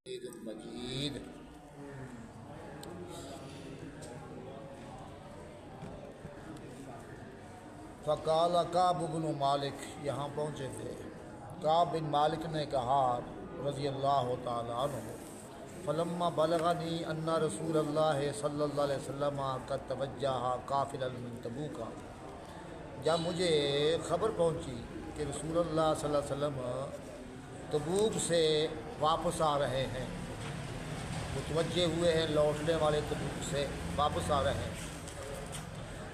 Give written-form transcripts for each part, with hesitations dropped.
مجید فقال کعب بن مالک، یہاں پہنچے تھے۔ کعب بن مالک نے کہا رضی اللہ تعالیٰ عنہ، فلما بلغنی ان رسول اللہ صلی اللہ علیہ وسلم قد توجہ قافلا من تبوک، جب مجھے خبر پہنچی کہ رسول اللہ صلی اللہ علیہ وسلم تبوک سے واپس آ رہے ہیں، متوجہ ہوئے ہیں لوٹنے والے تبوک سے واپس آ رہے ہیں،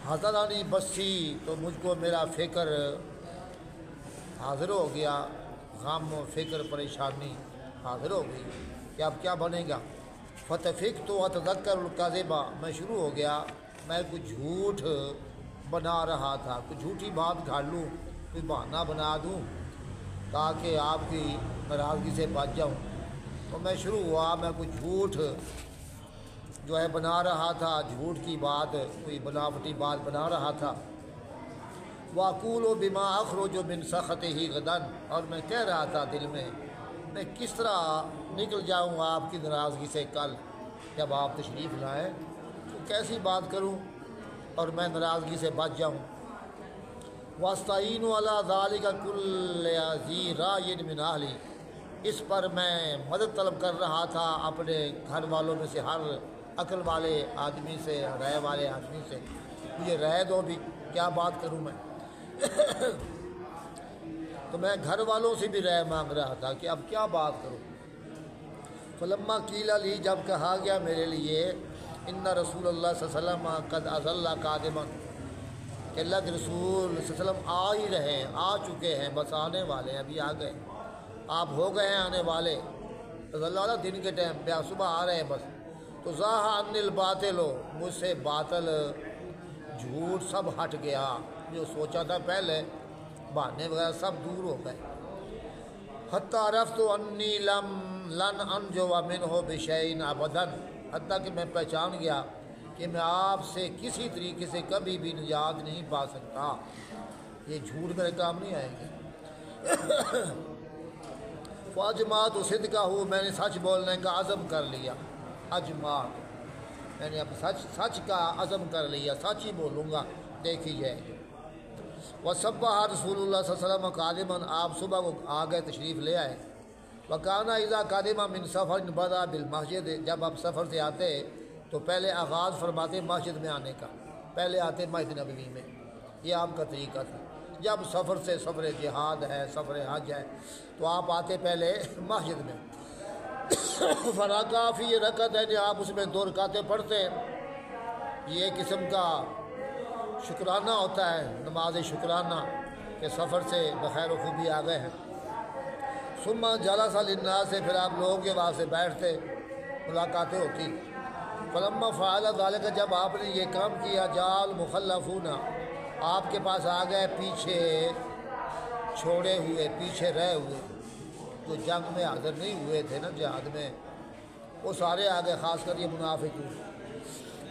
حضرانی بسی، تو مجھ کو میرا فکر حاضر ہو گیا، غم فکر پریشانی حاضر ہو گئی کہ اب کیا بنے گا۔ فتفق تو اتذکر الکذبہ، میں شروع ہو گیا، میں کچھ جھوٹ بنا رہا تھا، کچھ جھوٹی بات گھاڑ لوں، کوئی بہانہ بنا دوں تاکہ آپ کی ناراضگی سے بچ جاؤں۔ تو میں شروع ہوا، میں کچھ جھوٹ جو ہے بنا رہا تھا، جھوٹ کی بات، کوئی بناوٹی بات بنا رہا تھا۔ وَأَقُولُ بِمَا أَخْرُجُ مِنْ سَخَطِهِ غَدًا، اور میں کہہ رہا تھا دل میں کس طرح نکل جاؤں آپ کی ناراضگی سے کل جب آپ تشریف لائیں، تو کیسی بات کروں اور میں ناراضگی سے بچ جاؤں۔ وَأَسْتَعِينُ عَلَىٰ ذَلِكَ كُلِّ ذِي رَأْيٍ مِنْ أَهْلِي، اس پر میں مدد طلب کر رہا تھا اپنے گھر والوں میں سے ہر عقل والے آدمی سے، رائے والے آدمی سے، مجھے رائے دو بھی کیا بات کروں میں۔ تو میں گھر والوں سے بھی رائے مانگ رہا تھا کہ اب کیا بات کروں۔ فلما قیل لی، جب کہا گیا میرے لیے، ان رسول اللہ صلی اللہ علیہ وسلم قد اظل قادما، کہ اللہ کے رسول صلی اللہ علیہ وسلم آ ہی رہے ہیں، آ چکے ہیں، بس آنے والے ہیں، ابھی آ گئے، آپ ہو گئے ہیں آنے والے، اللہ دن کے ٹائم پہ صبح آ رہے ہیں بس۔ تو ذاہ عن الباطل، مجھ سے باطل جھوٹ سب ہٹ گیا، جو سوچا تھا پہلے بہانے وغیرہ سب دور ہو گئے۔ حتی عرفت انی لن انجو منہ بشیء ابدا، حتیٰ کہ میں پہچان گیا کہ میں آپ سے کسی طریقے سے کبھی بھی نجات نہیں پا سکتا، یہ جھوٹ میرے کام نہیں آئیں گے۔ فاجمعت صدقہ، میں نے سچ بولنے کا عزم کر لیا، اجمعت، میں نے اب سچ کا عزم کر لیا، سچ ہی بولوں گا، دیکھی جائے گی۔ وصبح رسول اللہ صلی اللہ علیہ وسلم قادما، آپ صبح کو آ گئے، تشریف لے آئے۔ وکانا اذا قادما من سفر بدا بالمسجد، جب آپ سفر سے آتے تو پہلے آغاز فرماتے مسجد میں آنے کا، پہلے آتے مسجد نبوی میں، یہ آپ کا طریقہ تھا۔ جب سفر سے، سفر جہاد ہے، سفر حج ہے، تو آپ آتے پہلے مسجد میں۔ فراغا فی رکعت ہے، آپ اس میں 2 رکعتیں پڑھتے، یہ قسم کا شکرانہ ہوتا ہے، نماز شکرانہ کہ سفر سے بخیر و خوبی آ گئے ہیں۔ ثم جلس للناس، سے پھر آپ لوگوں کے وہاں سے بیٹھتے، ملاقاتیں ہوتی۔ فلما فعل ذلك، جب آپ نے یہ کام کیا، جاء المخلفون، آپ کے پاس آ گئے پیچھے چھوڑے ہوئے، پیچھے رہے ہوئے، جو جنگ میں حاضر نہیں ہوئے تھے نا جہاد میں، وہ سارے آ گئے، خاص کر یہ منافقون۔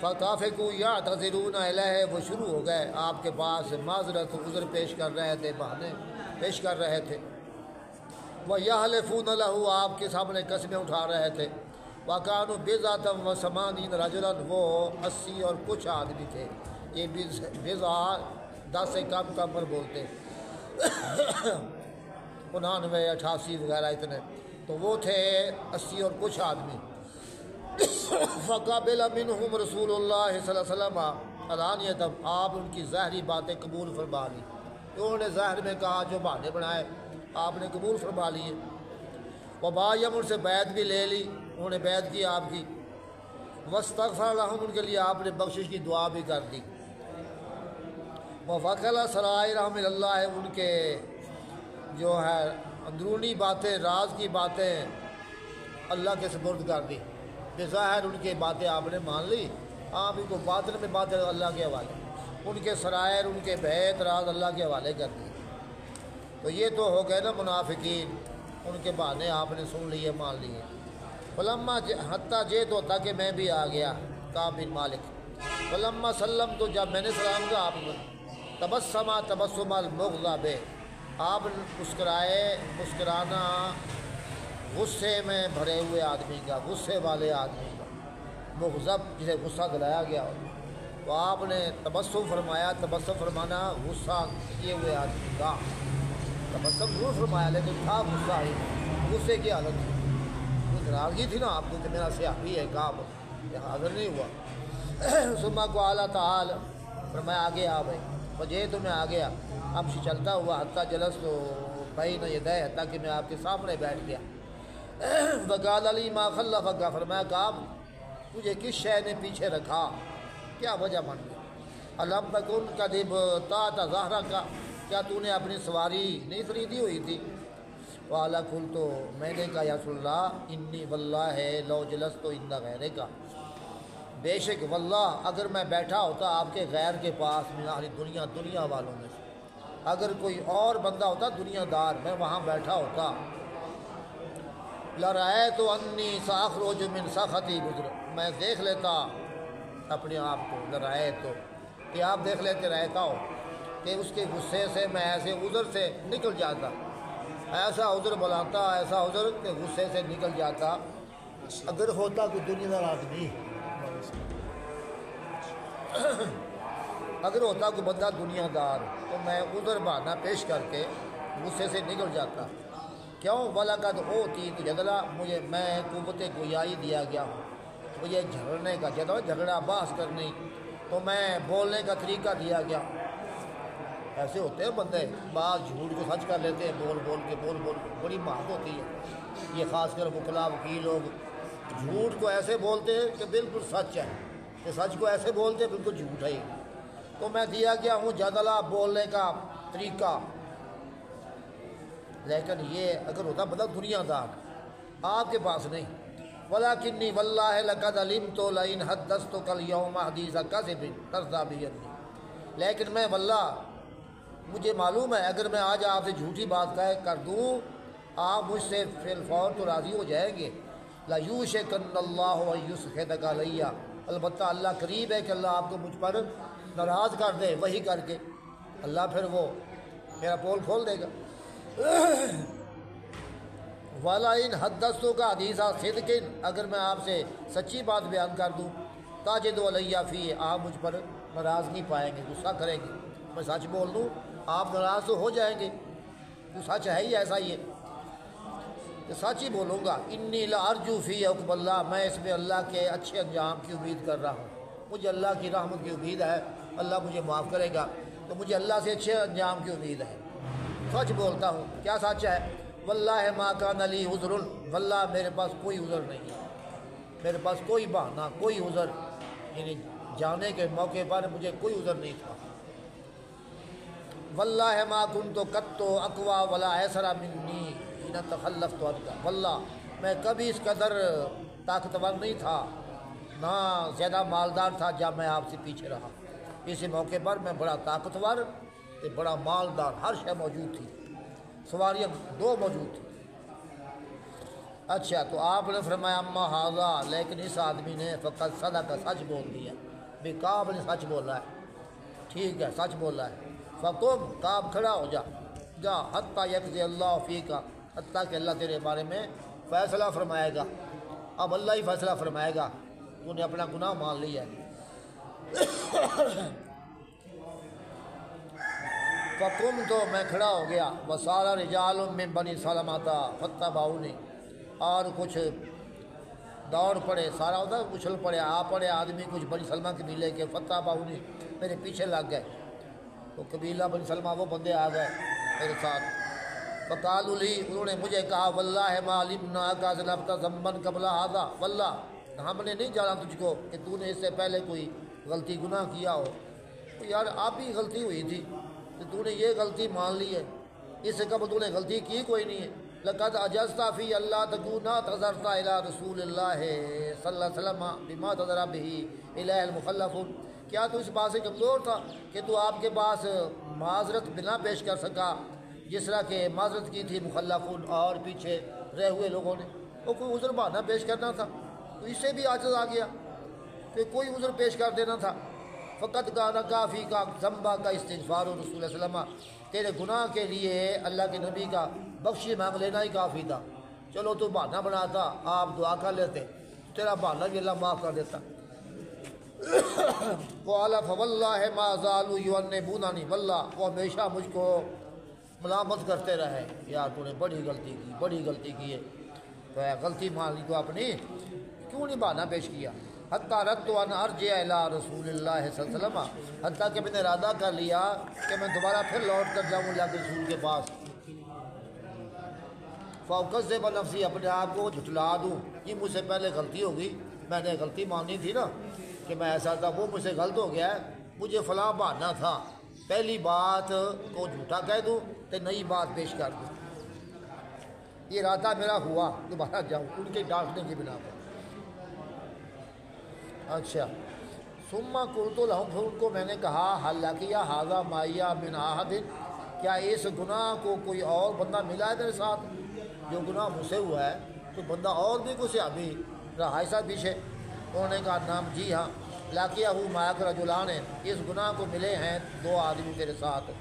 فَتَافِقُوا يَعْتَذِرُونَ إِلَيْهِ، وہ شروع ہو گئے آپ کے پاس معذرت عذر پیش کر رہے تھے، بہانے پیش کر رہے تھے۔ وَيَحْلِفُونَ لَهُ، آپ کے سامنے قسمیں اٹھا رہے تھے۔ وَكَانُوا بِضْعَةً وَثَمَانِينَ رَجُلًا، وہ 80 اور کچھ آدمی تھے، یہ بضع 10 سے کم پر بولتے، 99 88 وغیرہ اتنے، تو وہ تھے 80 اور کچھ آدمی۔ فقبل منہم رسول اللہ صلی اللہ علیہ وسلم علانیۃ، آپ ان کی ظاہری باتیں قبول فرما لی، انہوں نے ظاہر میں کہا، جو بہانے بنائے آپ نے قبول فرما لیے۔ وبایم، ان سے بیعت بھی لے لی، انہوں نے بیعت کی آپ کی۔ واستغفر لہم، ان کے لیے آپ نے بخشش کی دعا بھی کر دی۔ وفکل سرائرہم الی اللہ، ان کے جو ہے اندرونی باتیں، راز کی باتیں اللہ کے سپرد کر دی۔ ظاہر ان کے باتیں آپ نے مان لی، آپ ان کو باطن میں باتیں اللہ کے حوالے، ان کے سرائر، ان کے بیت راز اللہ کے حوالے کر دیے۔ تو یہ تو ہو گئے نا منافقین، ان کے بہانے آپ نے سن لیے، مان لیے۔ فلما حتیٰ جیت ہوتا کہ میں بھی آ گیا، کعب بن مالک۔ فلما سلم، تو جب میں نے سلام کیا آپ کو، تبسم المغضب، آپ مسکرائے، مسکرانا غصے میں بھرے ہوئے آدمی کا، غصے والے آدمی کا، مغضب جسے غصہ دلایا گیا ہو، تو آپ نے تبسم فرمایا۔ تبسم فرمانا غصہ کیے ہوئے آدمی کا، تبسم ضرور فرمایا لیکن تھا غصہ ہی، غصے کی حالت تھی، کوئی ناراضگی تھی نا آپ کو کہ میرا صحابی ہے کعب یہاں حاضر نہیں ہوا۔ ثم کو اعلیٰ تعالی فرمایا آگے آ بھائی، وجہ تو میں آ گیا، اب سے چلتا ہوا حتیٰ جلس تو بین یدیہ، تاکہ میں آپ کے سامنے بیٹھ گیا۔ وقال علی ما خلفک، فرمایا کعب تجھے کس شے نے پیچھے رکھا، کیا وجہ بن گئی؟ الم تکن قد ابتعت ظہرک، کیا تو نے اپنی سواری نہیں خریدی ہوئی تھی؟ والا کل تو میں نے کہا یا رسول اللہ انی واللہ لو جلست عند غیرک، بے شک واللہ اگر میں بیٹھا ہوتا آپ کے غیر کے پاس، من اہل دنیا، دنیا والوں میں سے، اگر کوئی اور بندہ ہوتا دنیا دار، میں وہاں بیٹھا ہوتا، لرأیت انی ساخرج من سخطی بذر، میں دیکھ لیتا اپنے آپ کو، لرأیت کہ آپ دیکھ لیتے رہتا ہو کہ اس کے غصے سے میں ایسے عذر سے نکل جاتا، ایسا عذر بلاتا، ایسا عذر کہ غصے سے نکل جاتا، اگر ہوتا کوئی دنیا دار آدمی، اگر ہوتا کوئی بندہ دنیا دار تو میں عذر بہانہ پیش کر کے غصے سے نکل جاتا۔ کیوں؟ وَلَقَدْ أُوتِيتُ جدلا، مجھے میں قوت گویائی دیا گیا ہوں، مجھے جھگڑنے کا، جھگڑا بحث کرنے، تو میں بولنے کا طریقہ دیا گیا۔ ایسے ہوتے ہیں بندے، بعض جھوٹ کو سچ کر لیتے ہیں، بول بول کے بڑی مہارت ہوتی ہے۔ یہ خاص کر وکلا وکیل لوگ جھوٹ کو ایسے بولتے ہیں کہ بالکل سچ ہے، کہ سچ کو ایسے بولتے ہیں بالکل جھوٹ ہے۔ تو میں دیا گیا ہوں جدلا، بولنے کا طریقہ، لیکن یہ اگر ہوتا بندہ دنیا دار، آپ کے پاس نہیں۔ وَلَكِنِّي وَاللَّهِ لَقَدْ عَلِمْتُ لَئِنْ حَدَّثْتُكَ الْيَوْمَ حَدِيثَ كَذِبٍ تَرْضَىٰ بِهِ، لیکن میں واللہ مجھے معلوم ہے اگر میں آج آپ سے جھوٹی بات کر دوں آپ مجھ سے فی الفور تو راضی ہو جائیں گے۔ لَيُوشِكَنَّ اللَّهُ أَن يُسْخِطَكَ عَلَيَّ، البتہ اللہ قریب ہے کہ اللہ آپ کو مجھ پر ناراض کر دے، وہی کر کے اللہ پھر وہ میرا پول کھول دے گا۔ وَلَئِنْ حَدَّثْتُكَ حَدِيثَ صِدْقٍ، اگر میں آپ سے سچی بات بیان کر دوں، تَجِدُ عَلَيَّ فِيهِ، آپ مجھ پر ناراض نہیں پائیں گے، غصہ کریں گے۔ میں سچ بول دوں آپ ناراض تو ہو جائیں گے، تو سچ ہے ہی ایسا ہی ہے کہ سچ ہی بولوں گا۔ انی لارجو فی حکم اللہ، میں اس میں اللہ کے اچھے انجام کی امید کر رہا ہوں، مجھے اللہ کی رحمت کی امید ہے، اللہ مجھے معاف کرے گا، تو مجھے اللہ سے اچھے انجام کی امید ہے، سچ بولتا ہوں۔ کیا سچ ہے؟ واللہ ما کان لی عذر، واللہ میرے پاس کوئی عذر نہیں ہے، میرے پاس کوئی بہانہ، کوئی عذر، یعنی جانے کے موقع پر مجھے کوئی عذر نہیں تھا۔ واللہ ما کنت قط اقوی ولا ایسر منی حین تخلفت عنک، واللہ میں کبھی اس قدر طاقتور نہیں تھا، نہ زیادہ مالدار تھا جب میں آپ سے پیچھے رہا، اسی موقع پر میں بڑا طاقتور، بڑا مالدار، ہر شے موجود تھی، سواریاں دو موجود تھی۔ اچھا، تو آپ نے فرمایا اما ھذا، لیکن اس آدمی نے فقط صدق، سچ بول دیا، بے کعب نے سچ بولا ہے، ٹھیک ہے سچ بولا ہے۔ فقم، کعب کھڑا ہو جا حتیٰ یقضی اللہ فیک، حتیٰ کہ اللہ تیرے بارے میں فیصلہ فرمائے گا، اب اللہ ہی فیصلہ فرمائے گا، تو نے اپنا گناہ مان لیا ہے۔ فقم، تو میں کھڑا ہو گیا، وسال رجال من بنی سلمۃ فتبعونی، اور کچھ دوڑ پڑے، سارا ادھر اچھل پڑے، آ پڑے آدمی کچھ بنی سلمہ قبیلے کے، فتبعونی، میرے پیچھے لگ گئے، تو قبیلہ بنی سلمہ وہ بندے آ گئے میرے ساتھ۔ فقالوا لی، انہوں نے مجھے کہا واللہ ما علمناک ذنبت ذنبا قبل ھذا، واللہ ہم نے نہیں جانا تجھ کو کہ تو نے اس سے پہلے کوئی غلطی گناہ کیا ہو، تو یار آپ ہی غلطی ہوئی تھی کہ تو نے یہ غلطی مان لی ہے، اس سے قبل تو نے غلطی کی کوئی نہیں ہے۔ لقد عجزت فی اللہ تکون اعتذرت الی رسول اللہ صلی اللہ علیہ وسلم بما اعتذر به الیہ المخلفون، کیا تو اس بات سے کمزور تھا کہ تو آپ کے پاس معذرت بنا پیش کر سکا جس طرح کہ معذرت کی تھی مخلفون اور پیچھے رہے ہوئے لوگوں نے؟ وہ کوئی عذر بہانہ پیش کرنا تھا، تو اس سے بھی عاجز آ گیا کہ کوئی عذر پیش کر دینا تھا۔ فقط کانا کافی کا ذنبہ کا استغفار رسول اللہ علیہ وسلم، تیرے گناہ کے لیے اللہ کے نبی کا بخشی مانگ لینا ہی کافی تھا، چلو تو بہانہ بناتا، آپ دعا کر لیتے، تیرا بہانہ بھی اللہ معاف کر دیتا۔ قال فواللہ ما زالوا یعنبوننی، واللہ وہ ہمیشہ مجھ کو ملامت کرتے رہے، یار تو نے بڑی غلطی کی ہے، تو غلطی مان لی تو اپنی، کیوں نہیں بہانہ پیش کیا؟ حتیٰ ردت ان ارجع الی رسول اللہ صلی اللہ علیہ وسلم، حتیٰ کہ میں نے ارادہ کر لیا کہ میں دوبارہ پھر لوٹ کر جاؤں اللہ کے رسول کے پاس، فاکذب نفسی، اپنے آپ کو جھٹلا دوں، یہ مجھ سے پہلے غلطی ہوگی، میں نے غلطی مانی تھی نا کہ میں ایسا تھا، وہ مجھ سے غلط ہو گیا ہے، مجھے فلاں بہانہ تھا، پہلی بات کو جھوٹا کہہ دوں تو نئی بات پیش کر دوں، یہ ارادہ میرا ہوا دوبارہ جاؤں ان کے ڈانٹنے کی بنا پر۔ اچھا، ثم قلت لهم، پھر ان کو میں نے کہا، حل کیا ھذا معی من احد، کیا اس گناہ کو کوئی اور بندہ ملا ہے تیرے ساتھ؟ جو گناہ مجھ سے ہوا ہے تو بندہ اور بھی کوئی صحابی رہا ایسا پیچھے؟ انہوں نے کہا نام جی ہاں، لاقیہ معک رجلان، اس گناہ کو ملے ہیں دو آدمی تیرے ساتھ۔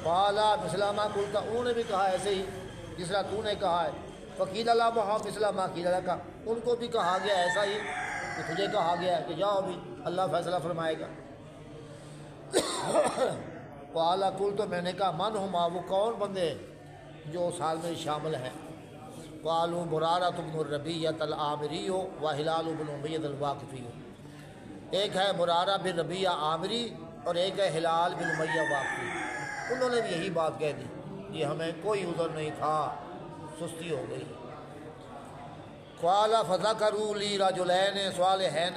قال مثل ما قلت، انہوں نے بھی کہا ایسے ہی جس طرح تو نے کہا ہے۔ فقیل لهم مثل ما قیل لک، ان کو بھی کہا گیا ایسا ہی کہ تجھے کہا گیا ہے کہ جاؤ بھی اللہ فیصلہ فرمائے گا۔ قال قلت، میں نے کہا من ہما، وہ کون بندے جو اس حال میں شامل ہیں؟ قالوا مرارہ بن الربیعۃ العامری و ہلال بن امیہ الواقفی، ایک ہے مرارہ بن ربیعہ عامری اور ایک ہے ہلال بن امیہ واقفی، انہوں نے بھی یہی بات کہہ دی، یہ ہمیں کوئی عذر نہیں تھا، سستی ہو گئی۔ قال فذکروا لی رجلین صالحین،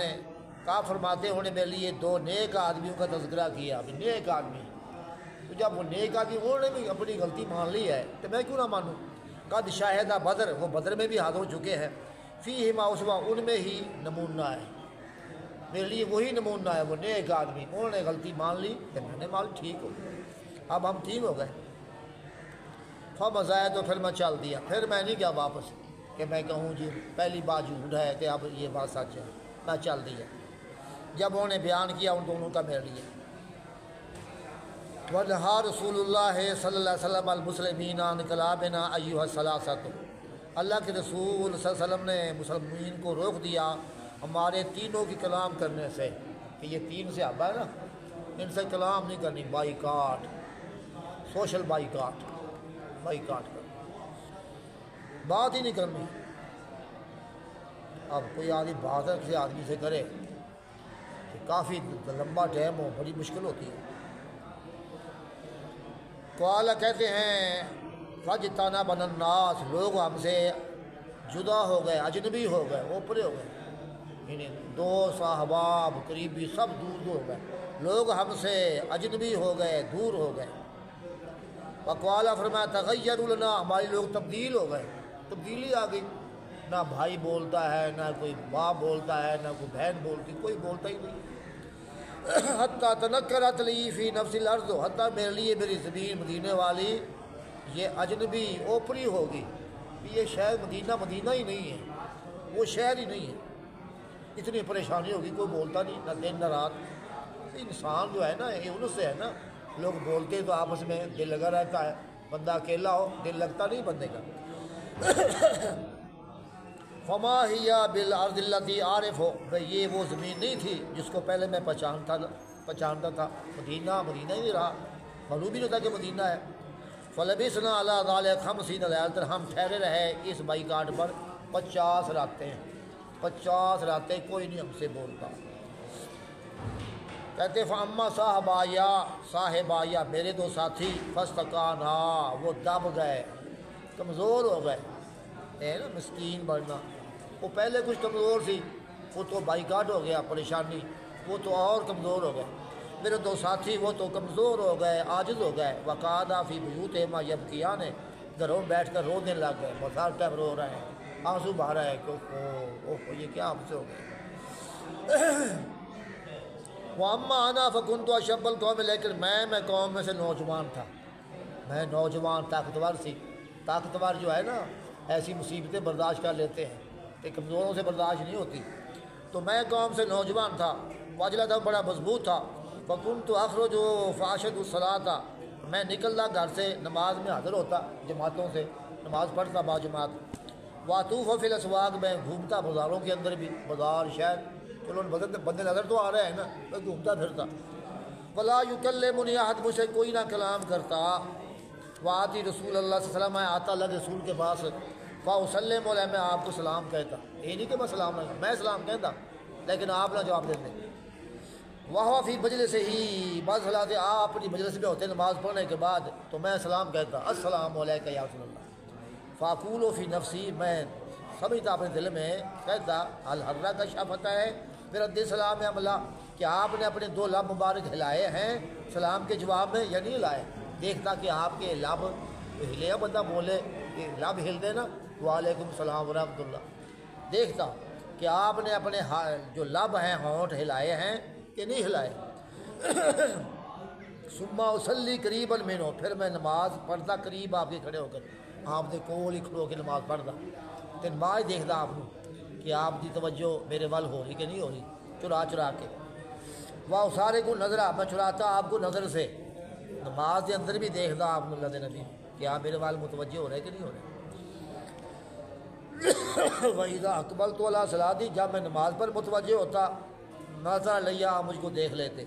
کہا فرماتے انہوں نے میرے لیے دو نیک آدمیوں کا تذکرہ کیا، نیک آدمی، تو جب وہ نیک آدمی انہوں نے بھی اپنی غلطی مان لی ہے تو میں کیوں نہ مانوں؟ قد شاہدہ بدر، وہ بدر میں بھی حاضر ہو چکے ہیں، فیہما اسوہ، ان میں ہی نمونہ ہے، میرے لیے وہی نمونہ ہے، وہ نیک آدمی، انہوں نے غلطی مان لی تو میں نے مان لی، ٹھیک ہو، اب ہم ٹھیک ہو گئے۔ فمضى، تو پھر میں چل دیا، پھر میں نہیں گیا واپس کہ میں کہوں جی پہلی بات جھوٹ ہے کہ اب یہ بات سچ ہے، میں چل دیا جب انہوں نے بیان کیا ان دونوں کا میرے لیے۔ وَنَهَا رسول اللہ صلی اللہ علیہ وسلم المسلمین عن کلامنا ایھا الثلاثۃ، اللہ کے رسول صلی اللہ علیہ وسلم نے مسلمین کو روک دیا ہمارے تینوں کی کلام کرنے سے، کہ یہ تین صحابہ ہے نا، ان سے کلام نہیں کرنی، بائیکاٹ، سوشل بائیکاٹ کر، بات ہی نہیں کرنی۔ اب کوئی آدمی بات کسی آدمی سے کرے کہ کافی لمبا ٹائم ہو، بڑی مشکل ہوتی ہے۔ قال، کہتے ہیں فاجتنبنا الناس، لوگ ہم سے جدا ہو گئے، اجنبی ہو گئے، اوپرے ہو گئے، یعنی دوست احباب قریبی سب دور ہو گئے، لوگ ہم سے اجنبی ہو گئے، دور ہو گئے۔ وقال، فرمایا تغیروا لنا، ہمارے لوگ تبدیل ہو گئے، تبدیلی آ گئی، نہ بھائی بولتا ہے، نہ کوئی باپ بولتا ہے، نہ کوئی بہن بولتی، کوئی بولتا ہی نہیں۔ حتیٰ تنکرت لی فی نفس الارض، حتیٰ میرے لیے میری زمین مدینے والی یہ اجنبی اوپری ہوگی، یہ شہر مدینہ ہی نہیں ہے، وہ شہر ہی نہیں ہے، اتنی پریشانی ہوگی، کوئی بولتا نہیں، نہ دن نہ رات۔ انسان جو ہے نا یہ ان سے ہے نا، لوگ بولتے تو آپس میں دل لگا رہتا ہے، بندہ اکیلا ہو دل لگتا نہیں بندے کا۔ فما ہی بالارض التی عارف ہو، یہ وہ زمین نہیں تھی جس کو پہلے میں پہچانتا تھا، مدینہ ہی نہیں رہا، معلوم ہی نہیں تھا کہ مدینہ ہے۔ فلبثنا علی ذلک 50 لیلۃ، ہم ٹھہرے رہے اس بائیکاٹ پر 50 راتیں، 50 راتیں کوئی نہیں ہم سے بولتا۔ کہتے فاما صاحبایا، میرے دو ساتھی، فاستقانا، وہ دب گئے، کمزور ہو گئے، ہے نا مسکین بننا، وہ پہلے کچھ کمزور تھی، وہ تو بائیکاٹ ہو گیا، پریشانی، وہ تو اور کمزور ہو گئے۔ میرے دو ساتھی وہ تو کمزور ہو گئے، عاجز ہو گئے۔ وقعدا فی بیوتہما یبکیان، گھروں میں بیٹھ کر رونے لگ گئے، بہت سارا ٹائم رو رہے ہیں، آنسو بہا رہے ہیں کہ اوہ یہ کیا ہم سے ہو گئے۔ واما انا فکنت اشب القوم، لیکن میں قوم میں سے نوجوان تھا، میں نوجوان طاقتور سی، طاقتور جو ہے نا ایسی مصیبتیں برداشت کر لیتے ہیں کہ کمزوروں سے برداشت نہیں ہوتی، تو میں قوم سے نوجوان تھا، واجلہ تھا، بڑا مضبوط تھا۔ فکنت اخرج فاشهد الصلاۃ، میں نکلتا گھر سے نماز میں حاضر ہوتا جماعتوں سے، نماز پڑھتا باجماعت، واطوف فی الاسواق میں گھومتا بازاروں کے اندر بھی، بازار شہر چلو بندے نظر تو آ رہے ہیں نا، میں گھومتا پھرتا، ولا یکلمنی احد، مجھ سے کوئی نہ کلام کرتا، وآتی رسول اللہ صلی اللہ علیہ وسلم، میں آتا اللہ رسول کے پاس، فاسلم علیہ، میں آپ کو سلام کہتا، یہ نہیں کہ میں سلام نہ، میں سلام کہتا لیکن آپ نہ جواب دیتے، وہ فی مجلس ہی، بعض حالات آپ اپنی مجلس میں ہوتے نماز پڑھنے کے بعد تو میں سلام کہتا، السلام علیکم یا رسول اللہ، فاقول فی نفسی، میں سمجھتا اپنے دل میں، کہتا الحرہ کا شفت ہے پھر رد سلام عملہ، کہ آپ نے اپنے دو لب مبارک ہلائے ہیں سلام کے جواب میں یا نہیں ہلائے، دیکھتا کہ آپ کے لب ہلے، بندہ بولے کہ لب ہل دے نا وعلیکم السلام ورحمۃ اللہ، دیکھتا کہ آپ نے اپنے جو لب ہیں ہونٹ ہلائے ہیں کہ نہیں ہلائے، ثم اصلی قریبا منہ، پھر میں نماز پڑھتا قریب آپ کے کھڑے ہو کر، آپ دے کول ہی کھڑو کے نماز پڑھتا، تو نماز دیکھتا آپ کو کہ آپ کی توجہ میرے ول ہو رہی کہ نہیں ہو رہی، چرا چرا کے، وہ سارے کو نظر، میں چراتا آپ کو نظر سے، نماز کے اندر بھی دیکھتا آپ کو اللہ نبی کہ آپ میرے وال متوجہ ہو رہے کہ نہیں ہو رہے، وَإِذَا أَقْبَلْتُ عَلَىٰ صَلَاتِي، جب میں نماز پر متوجہ ہوتا، نظر لیا، آپ مجھ کو دیکھ لیتے،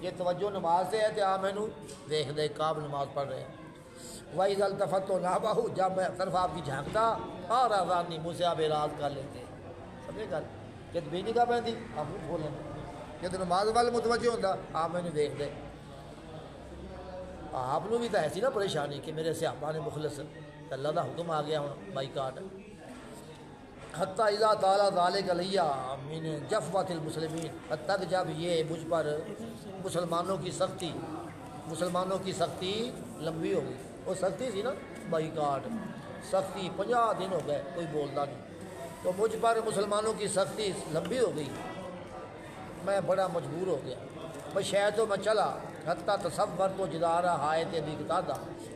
یہ توجہ نماز سے ہے کہ آپ مینو دیکھ دے کاب نماز پڑھ رہے ہیں، وَإِذَا الْتَفَتُّ نَحْوَهُ، جب میں طرف آپ کی جھانکتا، أَعْرَضَ مجھ سے آپ اعراض کر لیتے، سمجھے گل کہ بھی نہیں کہا پہنتی آپ کو بولیں، کہ تو نماز وال متوجہ ہوتا آپ مینو دیکھ دے، آپ نے بھی تو ایسی نا پریشانی کہ میرے صحابہ نے مخلص، اللہ کا حکم آ گیا ہوں بائی کاٹ، حتیٰ اذا تعالیٰ ذالک علیہ من جفوۃ المسلمین، حتیٰ کہ جب یہ مجھ پر مسلمانوں کی سختی لمبی ہو گئی، وہ سختی تھی نا بائی کاٹ، سختی 50 دن ہو گئے کوئی بولتا نہیں، تو مجھ پر مسلمانوں کی سختی لمبی ہو گئی، میں بڑا مجبور ہو گیا، بس شاید تو میں چلا، حتیٰ تصور تو جدارہ حائط ابی قتادہ،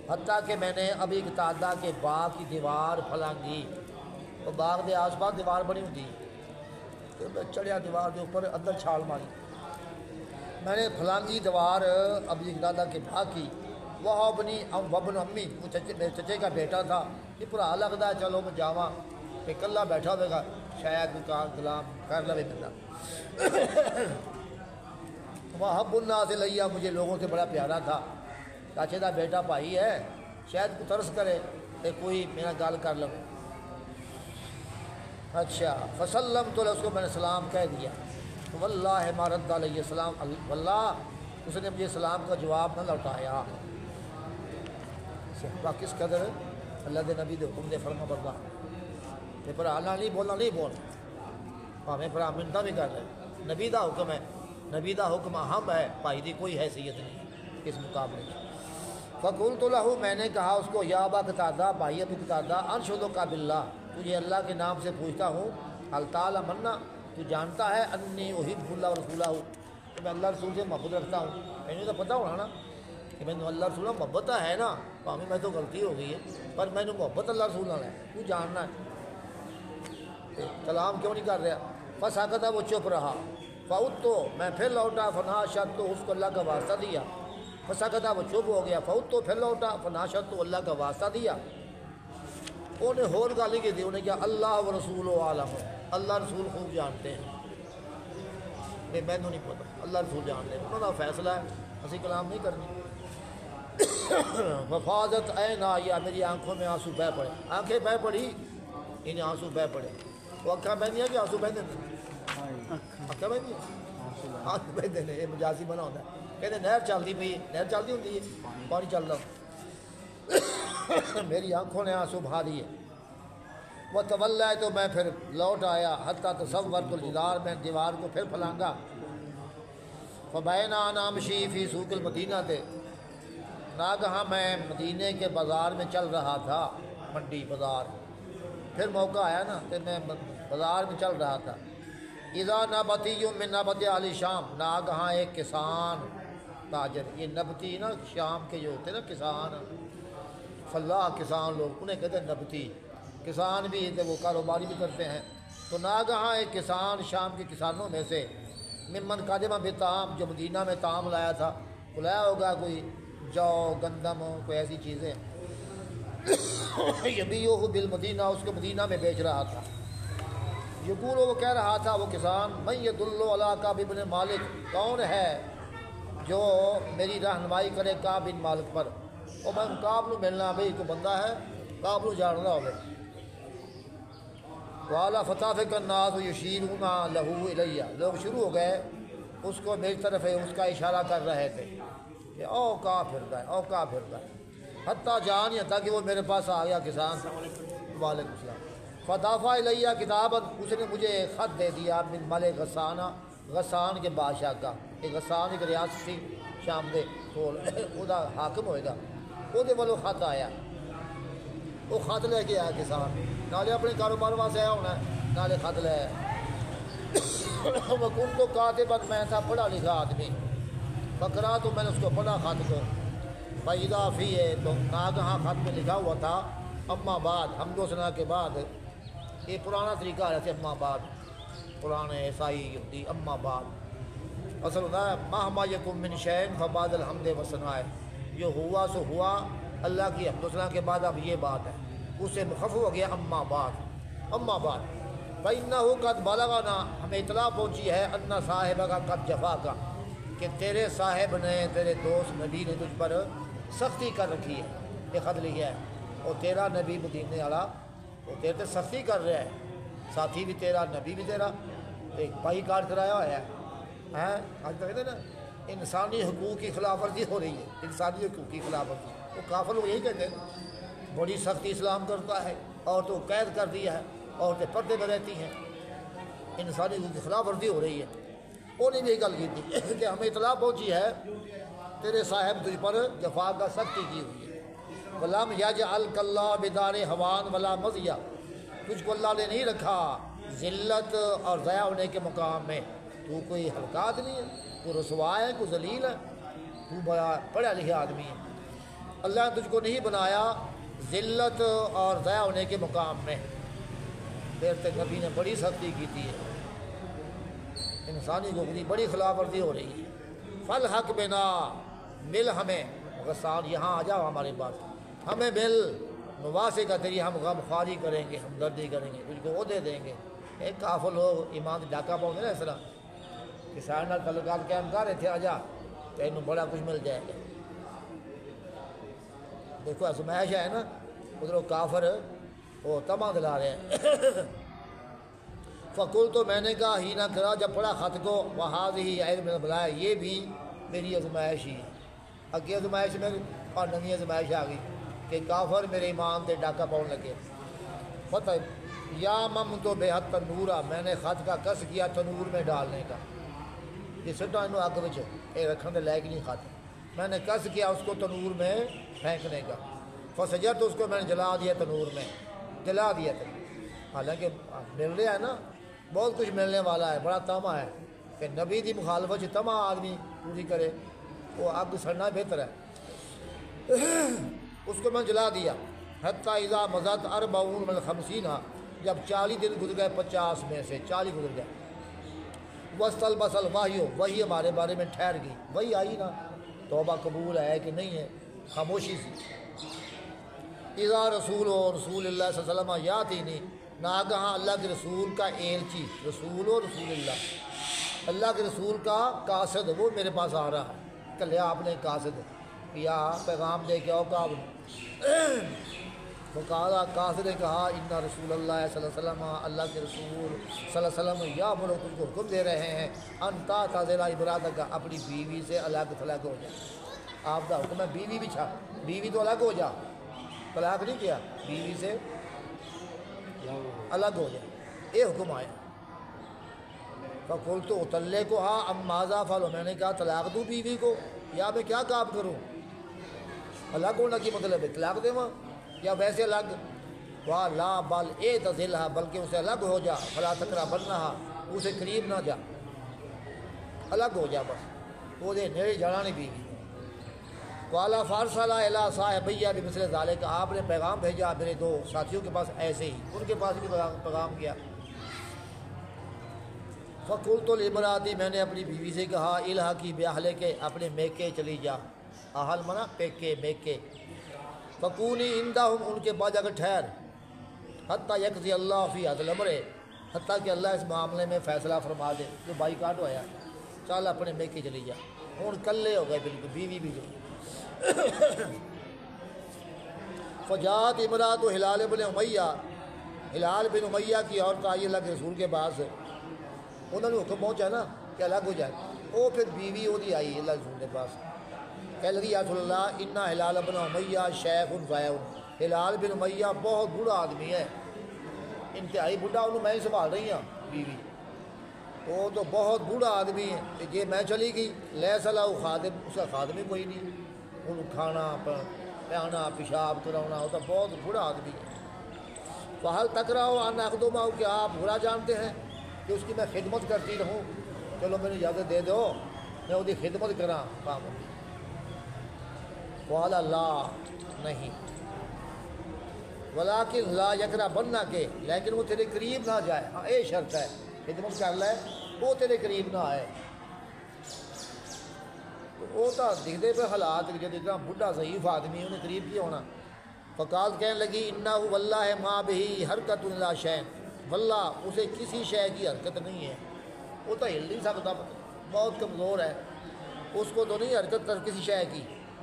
حتیٰ کہ میں نے ابی قتادہ کے باغ کی دیوار پھلانگی، تو باغ دے آس پاس دیوار بنی ہوتی، تو میں چڑھیا دیوار کے اوپر اندر چھال ماری، میں نے پھلانگی دیوار ابی قتادہ کے باغ کی، وہ اپنی وابن امی، وہ میرے چچے کا بیٹا تھا، یہ پورا لگتا ہے چلو میں جاواں کہ کلہ بیٹھا ہوئے گا شاید دکان غلام کر لے بندہ، وہب الناس الیہ، مجھے لوگوں سے بڑا پیارا تھا، چاچے کا بیٹا بھائی ہے شاید کو ترس کرے کہ کوئی میرا گال کر لو، اچھا فسلم تو اس کو میں نے سلام کہہ دیا، واللہ ما رد علیہ السلام، واللہ اس نے مجھے سلام کا جواب نہ لوٹایا، کس قدر اللہ دے نبی دے حکم دے فرما بردار، تے پر آنا نہیں بولنا نہیں بول، ہمیں پر منتا بھی کر رہے، نبی دا حکم ہے، نبی دا حکم اہم ہے، بھائی دی کوئی حیثیت نہیں اس مقابلے میں، فقلت لہ، میں نے کہا اس کو، یا ابا قتادہ، بھائی ابو قتادہ، انشدک باللہ، تجھے اللہ کے نام سے پوچھتا ہوں، ہل تعالی منا، تو جانتا ہے انی احب اللہ ورسولہ، کہ میں اللہ رسول سے محبت رکھتا ہوں، میں تو پتہ ہونا نا کہ میں نے اللہ رسول محبت تو ہے نا، پامی میں تو غلطی ہو گئی ہے پر میں نے محبت اللہ رسول ہے، تو جاننا ہے، کلام کیوں نہیں کر رہا، فساکتا، وہ چپ رہا، فوت تو میں پھر لوٹا، فناشت تو اس کو اللہ کا واسطہ دیا، فساکتا، وہ چپ ہو گیا، فوت تو پھر لوٹا، فناشت تو اللہ کا واسطہ دیا، انہیں اور گالی کی دی، انہیں کیا اللہ و رسول و عالم، اللہ رسول خوب جانتے ہیں، میں تو نہیں پتا، اللہ رسول جانتے ہیں، انہوں کا فیصلہ ہے، اسی کلام نہیں کرنی، وفاظت عینا، یا میری آنکھوں میں آنسو بہہ پڑے، آنکھیں بہہ پڑی، انہیں آنسو بہہ پڑے، وہ اکھاں بہندیاں کہ آنسو بہندے اکھاں بہندیاں، آنسو بہندے نے، یہ مجازی بنا ہوتا ہے، کہتے نہر چلتی پئی، نہر چلتی ہوتی ہے، پانی چل رہا، میری آنکھوں نے آنسو بہا دیے، وہ طلّہ، تو میں پھر لوٹ آیا، حتیٰ تصورت الجدار، میں دیوار کو پھر پھلانگا، فبین انا امشی فی سوق المدینہ، تھے ناگہاں میں مدینے کے بازار میں چل رہا تھا، منڈی بازار، پھر موقع آیا نا کہ میں بازار میں چل رہا تھا، اذا نبتی من نبت اہل شام، ناگہاں ایک کسان تاجر، یہ نبتی نا شام کے جو ہوتے نا کسان، فلاح کسان لوگ انہیں کہتے ہیں نبتی، کسان بھی تھے، وہ کاروباری بھی کرتے ہیں، تو ناگہاں ایک کسان شام کے کسانوں میں سے، ممن قادمہ بطعام، جو مدینہ میں طعام لایا تھا، لایا ہوگا کوئی جو گندم کوئی ایسی چیزیں، یبیعہ بالمدینہ، اس کو مدینہ میں بیچ رہا تھا۔ یقول وہ کہہ رہا تھا وہ کسان، من یدل علی کعب بن مالک، کون ہے جو میری رہنمائی کرے کعب بن مالک پر، اور میں کعب نو ملنا بھائی کو بندہ ہے کعب نو جاننا ہوگا۔ والا فتح الناس یشیرون لہو الیہ، لوگ شروع ہو گئے اس کو میری طرف اس کا اشارہ کر رہے تھے کہ او کہاں پھرتا ہے، او کہاں پھرتا ہے، حتیٰ جان یا تھا کہ وہ میرے پاس آ گیا کسان۔ وعلیکم السلام۔ فدافع الیہ کتابا، اس نے مجھے ایک خط دے دیا من ملک غسانہ، غسان کے بادشاہ کا، ایک غسان ایک ریاست تھی شام دے کول، وہ حاکم ہوئے گا، وہ والوں خط آیا، وہ خط لے کے آیا کسان، نالے اپنے کاروبار واسطے آیا ہونا ہے، نالے خط لے آیا۔ وکن تو کاتبا، میں تھا پڑھا لکھا آدمی، بکرا تو میں نے اس کو پڑھا خط کو، فیدا فی ہے تو ناگہاں خط میں لکھا ہوا تھا اما بعد، حمد و ثنا کے بعد، یہ پرانا طریقہ ہے اما بعد، پرانے عیسائی یہودی اما بعد، اصل ہوتا ہے مہما یکم من شین فبعد الحمد و ثنا، جو ہوا سو ہوا، اللہ کی حمد و ثنا کے بعد اب یہ بات ہے، اس سے مخفف ہو گیا اما بعد۔ اما بعد فإنہ قد بلغنا، ہمیں اطلاع پہنچی ہے ان صاحبہ کا قد جفا کا، کہ تیرے صاحب نے، تیرے دوست نبی نے تجھ پر سختی کر رکھی ہے، یہ خط لکھا ہے، اور تیرا نبی مدینے والا وہ تیرے سے سختی کر رہا ہے، ساتھی بھی تیرا، نبی بھی تیرا، ایک بائی کارڈ کرایا ہوا ہے۔ آج تو کہتے ہیں نا انسانی حقوق کی خلاف ورزی ہو رہی ہے، انسانی حقوق کی خلاف ورزی، وہ کافر لوگ یہی کہتے ہیں، بڑی سختی اسلام کرتا ہے، عورتوں کو قید کر دیا ہے، عورتیں پردے میں رہتی ہیں، انسانی حقوق کی خلاف ورزی ہو رہی ہے۔ انہوں نے بھی یہ گل کی تھی کہ ہمیں اطلاع پہنچی ہے تیرے صاحب تجھ پر جفا کا سختی کی ہوئی ہے۔ ولم یجعلک اللہ بدار ہوان ولا مزیہ، تجھ کو اللہ نے نہیں رکھا ذلت اور ضیاع ہونے کے مقام میں، تو کوئی ہلکا آدمی ہے، کوئی رسوا ہے، کوئی ذلیل ہے، تو بڑا پڑھا لکھا آدمی ہے۔ اللہ نے تجھ کو نہیں بنایا ذلت اور ضیاع ہونے کے مقام میں، پھر تک نبی نے بڑی سختی کی تھی، انسانی حقوق کی بڑی خلاف ورزی ہو رہی ہے۔ فالحق بنا، مل ہمیں، غسان یہاں آ جاؤ ہمارے پاس، ہمیں مل، نواسے کا تیری ہم غم خواری کریں گے، ہمدردی کریں گے، تجھ کو وہ دے دیں گے۔ ایک کافر لوگ ایمان ڈاکہ پاؤں گے نا اس طرح کہ سارے نال تعلقات قائم کر رہے تھے، آ جا تینوں بڑا کچھ مل جائے گا۔ دیکھو ازمائش ہے نا، ادھر کافر وہ تمام دلا رہے ہیں۔ فقل تو میں نے کہا ہی نہ کرا، جب پڑھا خط کو، وہاں ہی عید میں بلایا، یہ بھی میری ازمائش ہی ہے، اگے ازمائش میں اور نئی ازمائش آ گئی کہ کافر میرے ایمان تے ڈاکہ پاؤں لگے۔ فتح یا مم تو بے حد تنورا، میں نے خط کا کس کیا تنور میں ڈالنے کا، یہ سٹا انہوں اگ بچ یہ رکھنے کے لائق نہیں خط، میں نے کس کیا اس کو تنور میں پھینکنے کا۔ فسجر تو اس کو میں نے جلا دیا تنور میں، جلا دیا تھا، حالانکہ مل رہا ہے نا، بہت کچھ ملنے والا ہے، بڑا تما ہے کہ نبی دی مخالفت تما آدمی پوری کرے، وہ آگ سڑنا بہتر ہے۔ اس کو میں جلا دیا، حتیٰ اذا مضت 40 من 50، جب 40 دن گزر گئے 50 میں سے 40 گزر گئے۔ وصل بسل واہیو، وہی ہمارے بارے میں ٹھہر گئی، وہی آئی نا، توبہ قبول ہے کہ نہیں ہے، خاموشی سی۔ اذا رسول اللہ صلی اللہ علیہ وسلم یاتی نہیں، ناگہاں اللہ کے رسول کا ایلچی، رسول و رسول اللہ کے رسول کا قاصد وہ میرے پاس آ رہا ہے، کلیا آپ نے قاصد یا پیغام دے کے آؤ کعب۔ وقالا قاصد نے کہا ان رسول اللہ صلی اللہ علیہ وسلم، اللہ کے رسول صلی اللہ علیہ وسلم یا مرو تجھ کو حکم دے رہے ہیں انتا تازیلا ابرادہ کا، اپنی بیوی سے الگ تھلگ ہو جائے۔ آپ کا حکم ہے بیوی بچھا، بیوی تو الگ ہو جا، طلاق نہیں کیا، بیوی سے الگ ہو جائے، یہ حکم آیا۔ فقلت تو اتلے کو ہاں ام ماذا فعلوا، میں نے کہا طلاق دوں بیوی کو یا میں کیا کام کروں، الگ ہونا کی مطلب ہے طلاق دے یا ویسے الگ، واہ لا بل اے تزلہ، بلکہ اسے الگ ہو جا، فلا تقربنھا، اسے قریب نہ جا، الگ ہو جا بس، وہ دے نیڑے جانا نہیں بیوی۔ والا فارسلہ الی صاحبیہ بمثل ذالک، آپ نے پیغام بھیجا میرے دو ساتھیوں کے پاس ایسے ہی، ان کے پاس بھی پیغام کیا۔ فقلت لامراتی، میں نے اپنی بیوی سے کہا الحقی باہلک، اپنے میکے چلی جا، اہل منا پیکے میکے، فکونی عندہم، ان کے بعد اگر ٹھہر، حتیٰ یقضی اللہ فی هذا الامر، حتیٰ کہ اللہ اس معاملے میں فیصلہ فرما دے. جو بائی کاٹ ہوا چل اپنے میکے چلی جا. ہوں کلے ہو گئے بالکل، بیوی بھی گئی. فجات امراۃ ہلال بن امیہ، ہلال بن امیہ کی عورت آئی اللہ کے رسول کے پاس. انہوں نے حکم پہنچا نا کہ الگ ہو جائے. وہ پھر بیوی وہی آئی اللہ کے رسول کے پاس، کہہ لگی یا رسول اللہ انا ہلال بن امیہ شیخ ضائع. ہلال بن امیہ بہت بوڑھا آدمی ہے، انتہائی بوڑھا، انہوں میں ہی سنبھال رہی ہوں بیوی. وہ تو بہت بوڑھا آدمی ہے کہ یہ میں چلی گئی لیس لہ خادم، اس کا خادم ہی کوئی نہیں، انہوں کھانا پہنا پیشاب کرانا، وہ تو بہت بوڑھا آدمی ہے. فحل تک رہا ہو ان اخدمہ، کہ آپ برا جانتے ہیں کہ اس کی میں خدمت کرتی رہوں؟ چلو میری اجازت دے دو میں وہ خدمت کراں کام. قال لا، نہیں، ولیکن لا یکرہ بننا کے، لیکن وہ تیرے قریب نہ جائے. ہاں اے شرط ہے، خدمت کر لے وہ تیرے قریب نہ آئے. وہ تو دکھتے پہ حالات جب اتنا بڈھا ضعیف آدمی انہیں قریب کیا ہونا. فقال کہنے لگی انہ واللہ ما بہی حرکت الا شیء، واللہ اسے کسی شے کی حرکت نہیں ہے، وہ تو ہل نہیں سکتا، بہت کمزور ہے، اس کو تو نہیں حرکت کر کسی شے کی.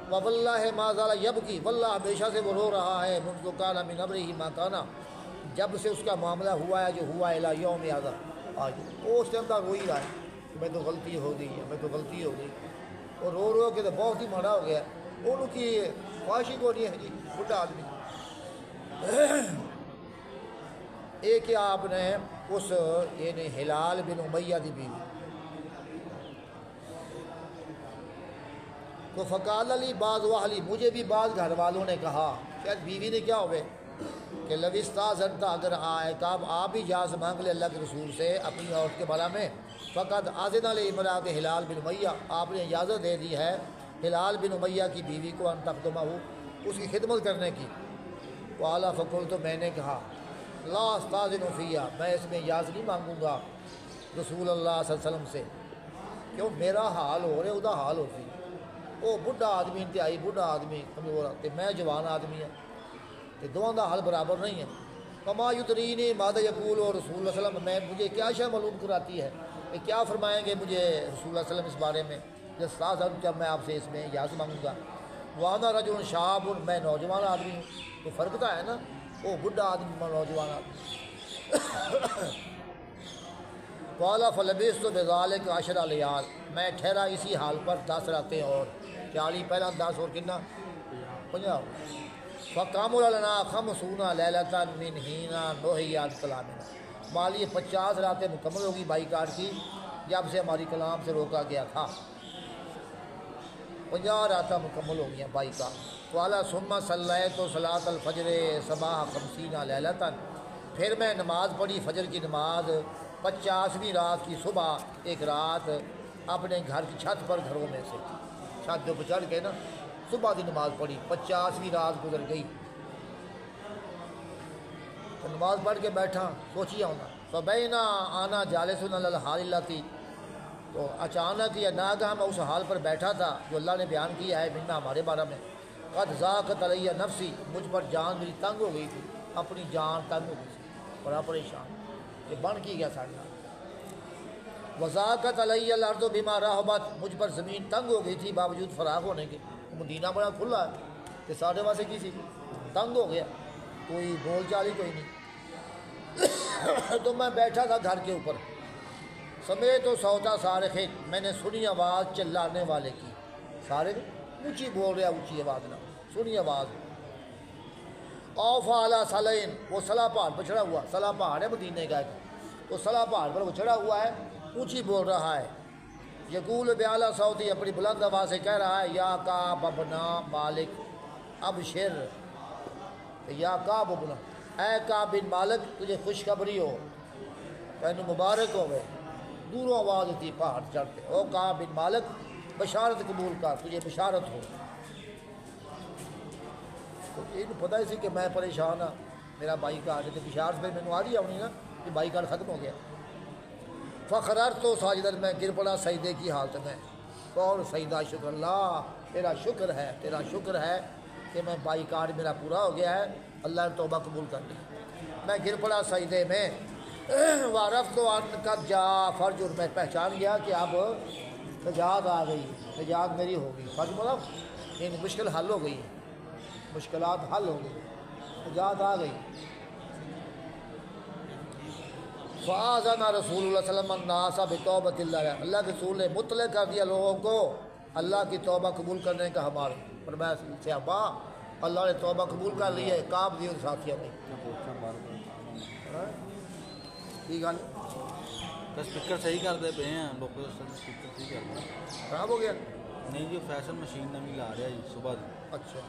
واللہ ما زال یبکی، واللہ ہمیشہ سے وہ رو رہا ہے، منذ کان من امرہ ما کان، جب سے اس کا معاملہ ہوا ہے جو ہوا ہے الی یوم ھذا، آج وہ اس ٹائم تک رو ہی رہا ہے کہ میں تو غلطی ہو گئی ہے، میں تو غلطی ہو گئی. اور رو رو کے تو بہت ہی ماڑا ہو گیا. ان کی خواہش ہی کو نہیں ہے جی بڈھا آدمی. ایک آپ نے اس یعنی ہلال بن امیہ دی بیوی تو فقال علی بعض واہلی، مجھے بھی بعض گھر والوں نے کہا، شاید بیوی نے کیا ہوئے کہ لوستاذنتا، اگر آئے کہ آپ بھی اجازت مانگ لے اللہ کے رسول سے اپنی عورت کے بارے میں. فقط آذن علی امراۃ ہلال بن امیہ، آپ نے اجازت دے دی ہے ہلال بن امیہ کی بیوی کو ان تخدمہ، اس کی خدمت کرنے کی. قال فقلت، تو میں نے کہا لا استاذن فیہ، میں اس میں اجازت نہیں مانگوں گا رسول اللہ صلی اللہ علیہ وسلم سے، کیوں میرا حال ہو رہے ادا حال ہوتی. وہ بڈھا آدمی انتہائی بڈھا آدمی کمزور آتے، میں جوان آدمی ہوں، کہ دونوں کا حال برابر نہیں ہے. فما یدرینی ماذا یقول رسول اللہ صلی اللہ علیہ وسلم، میں مجھے کیا شے معلوم کراتی ہے کہ کیا فرمائیں گے مجھے رسول اللہ صلی اللہ علیہ وسلم اس بارے میں، جس ساتھ جب میں آپ سے اس میں اجازت مانگوں گا. وانا رجل شاب، میں نوجوان آدمی ہوں، تو فرق تو ہے نا، وہ بڈھا آدمی میں نوجوان آدمی. قال فلبثت بذلک 10 لیال، میں ٹھہرا اسی حال پر 10 راتیں، اور 40 پہلا 10 اور کتنا 50. فکامل لنا 50 لیلۃ من حین نہی عن کلامنا، مالی 50 راتیں مکمل ہوگی بائی کاٹ کی جب سے ہماری کلام سے روکا گیا تھا. 50 راتیں مکمل ہو گیا بائی کاٹ. قال ثم صلیت صلاۃ الفجر صباح 50 لیلۃ، پھر میں نماز پڑھی فجر کی نماز 50ویں رات کی صبح، ایک رات اپنے گھر کی چھت پر، گھروں میں سے چھت جو چڑھ کے نا صبح کی نماز پڑھی. 50ویں رات گزر گئی تو نماز پڑھ کے بیٹھا، سوچیا ہونا. فبینا آنا جالسن علی الحال التی، تو اچانک یا ناگہاں میں اس حال پر بیٹھا تھا جو اللہ نے بیان کیا ہے منا ہمارے بارے میں. قد ضاقت علی نفسی، مجھ پر جان میری تنگ ہو گئی تھی، اپنی جان تنگ ہو گئی تھی، بڑا پریشان، یہ بن کی گیا سارا. وضاقت علی الارض بما رحبت، مجھ پر زمین تنگ ہو گئی تھی باوجود فراغ ہونے کے، مدینہ بڑا کھلا ہے کہ ساڑھے وہاں سے کسی تنگ ہو گیا، کوئی بول چال ہی کوئی نہیں. تو میں بیٹھا تھا گھر کے اوپر. سمیت و صوتا صارخین، میں نے سنی آواز چلانے والے کی. سارے اونچی بول رہا، اونچی آواز نہ سنی آواز. اوف اعلیٰ صلین، وہ صلا پہاڑ پر چڑھا ہوا، صلا پہاڑ ہے مدینہ کا، تو صلا پہاڑ پر وہ چڑھا ہوا ہے، اونچی بول رہا ہے. یقول باعلیٰ صوتی، اپنی بلند آواز سے کہہ رہا ہے یا کعب ابن مالک ابشر، یا کعب ابن، اے کعب بن مالک تجھے خوشخبری ہو، تینوں مبارک ہو گئے. دوروں آواز ہوتی پہاڑ چڑھ کے، او کعب بن مالک بشارت قبول کر، تجھے بشارت ہو. تو یہ پتہ ہی سی کہ میں پریشان ہاں، میرا بائی کارڈ ہے، بشارت پہ مینوں آ رہی آنی نا کہ بائی کارڈ ختم ہو گیا. فخررت تو ساجدن، میں گر پڑا سجدے کی حالت میں. اور سجدہ، شکر اللہ، تیرا شکر ہے، تیرا شکر ہے کہ میں بائی کارڈ میرا پورا ہو گیا ہے، اللہ نے توبہ قبول کر لی۔ میں گر پڑا سجدے میں، وارف تو قد جا فرج، اور میں پہچان گیا کہ اب نجات آ گئی، نجات میری ہوگی۔ فرج مطلب یعنی مشکل حل ہو گئی، مشکلات حل ہو گئی، نجات آ گئی۔ فآذن رسول اللہ صلی اللہ علیہ وسلم الناس بتوبۃ اللہ، اللہ کے رسول نے مطلع کر دیا لوگوں کو اللہ کی توبہ قبول کرنے کا ہمارے پر۔ میں صحابہ اللہ نے توبہ قبول کر لی ہے، کعب دی ساتھیوں نے کی گل سپیکر صحیح کرتے پے ہیں لوگ، سپیکر صحیح کرتے خراب ہو گیا نہیں جی، فیشن مشین نویں لا رہا جی صبح دی۔ اچھا،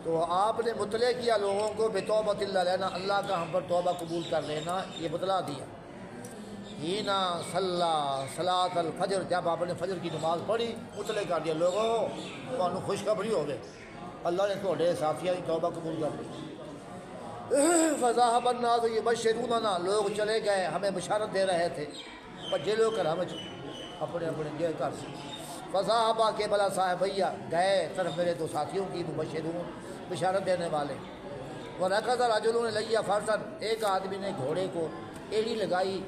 تو آپ نے مطلع کیا لوگوں کو بتوبۃ اللہ لینا، اللہ کا ہم پر توبہ قبول کر لینا، یہ بتلا دیا۔ ہینا صلاۃ الفجر، جب آپ نے فجر کی نماز پڑھی مطلع کر دیا لوگوں کو، خوشخبری ہو گئے اللہ نے تھوڑے ساتھیوں کی توبہ قبول کر لی۔ فذهب الناس یبشروننا، لوگ چلے گئے ہمیں بشارت دے رہے تھے، بجے لوگ کر ہمیں اپنے اپنے گھر سے۔ فذهب کے بلا صاحبیہ گئے طرف میرے دو ساتھیوں کی، مبشرون بشارت دینے والے۔ ورکض رجل الی فرسا، ایک آدمی نے گھوڑے کو ایڑی لگائی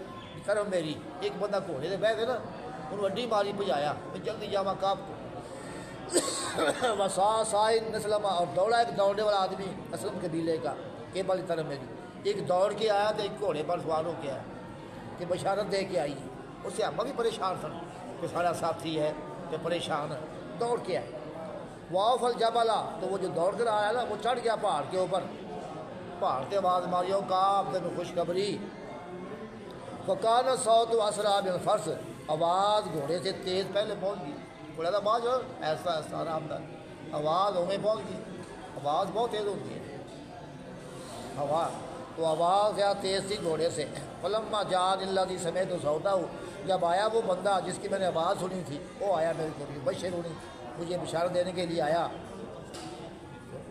طرف میری، ایک بندہ گھوڑے سے بیٹھے نا، انہوں وڈی ماری بجایا، میں جلدی جاواں کعب کو۔ وسا سائن اسلم، اور دوڑا ایک دوڑنے والا آدمی اسلم قبیلے کا، کہ بل طرف میری، ایک دوڑ کے آیا تو ایک گھوڑے پر سوار ہو کے آیا کہ بشارت دے کے آئی۔ اس سے ہم بھی پریشان سن کہ سارا ساتھی ہے کہ پریشان ہے، دوڑ کے آئے۔ واف الجبلا، تو وہ جو دوڑ کر آیا نا وہ چڑھ گیا پہاڑ کے اوپر، پہاڑ کے آواز ماریوں کعب تین خوشخبری۔ فکان صوت اسرع من الفرس، آواز گھوڑے سے تیز پہلے پہنچ گئی، گھوڑا تھا باز ایسا ایسا آرام دار، آواز ہمیں پہنچ گئی، آواز بہت تیز ہوتی ہے ہوا، تو آواز یا تیز تھی گھوڑے سے۔ فلما جان اللہ دی سمیت سوتا ہوں، جب آیا وہ بندہ جس کی میں نے آواز سنی تھی وہ آیا میرے کو بشرونی، مجھے بشارت دینے کے لیے آیا۔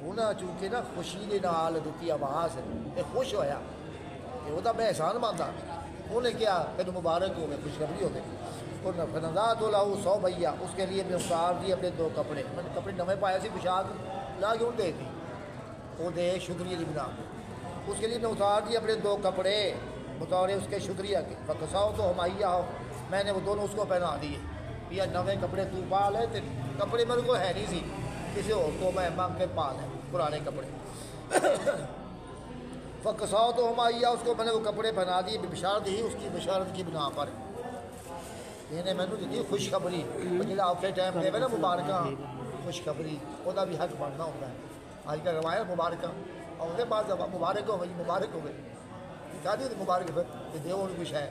انہیں چونکہ نا خوشی کے نال دیتی آواز، یہ خوش ہویا کہ وہ میں احسان مانتا، انہیں کیا تین مبارک ہو گئے، خوشخبری ہو گئی۔ انہیں فنزات له ثوبیہ، اس کے لیے میں اتار دی اپنے دو کپڑے، میں نے کپڑے نویں پائے سی پوشاک لا کیوں دے دی، وہ دے شکریہ کی بنا، اس کے لیے میں اتار دی اپنے دو کپڑے بطور اس کے شکریہ کے۔ فکساؤ تو ہمایہ ہو، میں نے وہ دونوں اس کو پہنا دیے، یا نویں کپڑے تو پا لے، کپڑے میرے کو ہے نہیں سی، کسی اور کو میں مانگ کے پا لیں پرانے کپڑے۔ فکساؤ تو ہمایہ، اس کو میں نے وہ کپڑے پہنا دیے، بشارت ہی اس کی بشارت کی بنا پر، انہیں میں نے دیتی خوشخبری، جہاں آخری ٹائم دے نا مبارکہ خوشخبری، وہ بھی حق بننا ہوتا ہے۔ آج کل روایت مبارکہ اور اس کے بعد مبارک ہو گئی، مبارک ہو گئی، کیا دی مبارک پھر کہ دیو اور کچھ ہے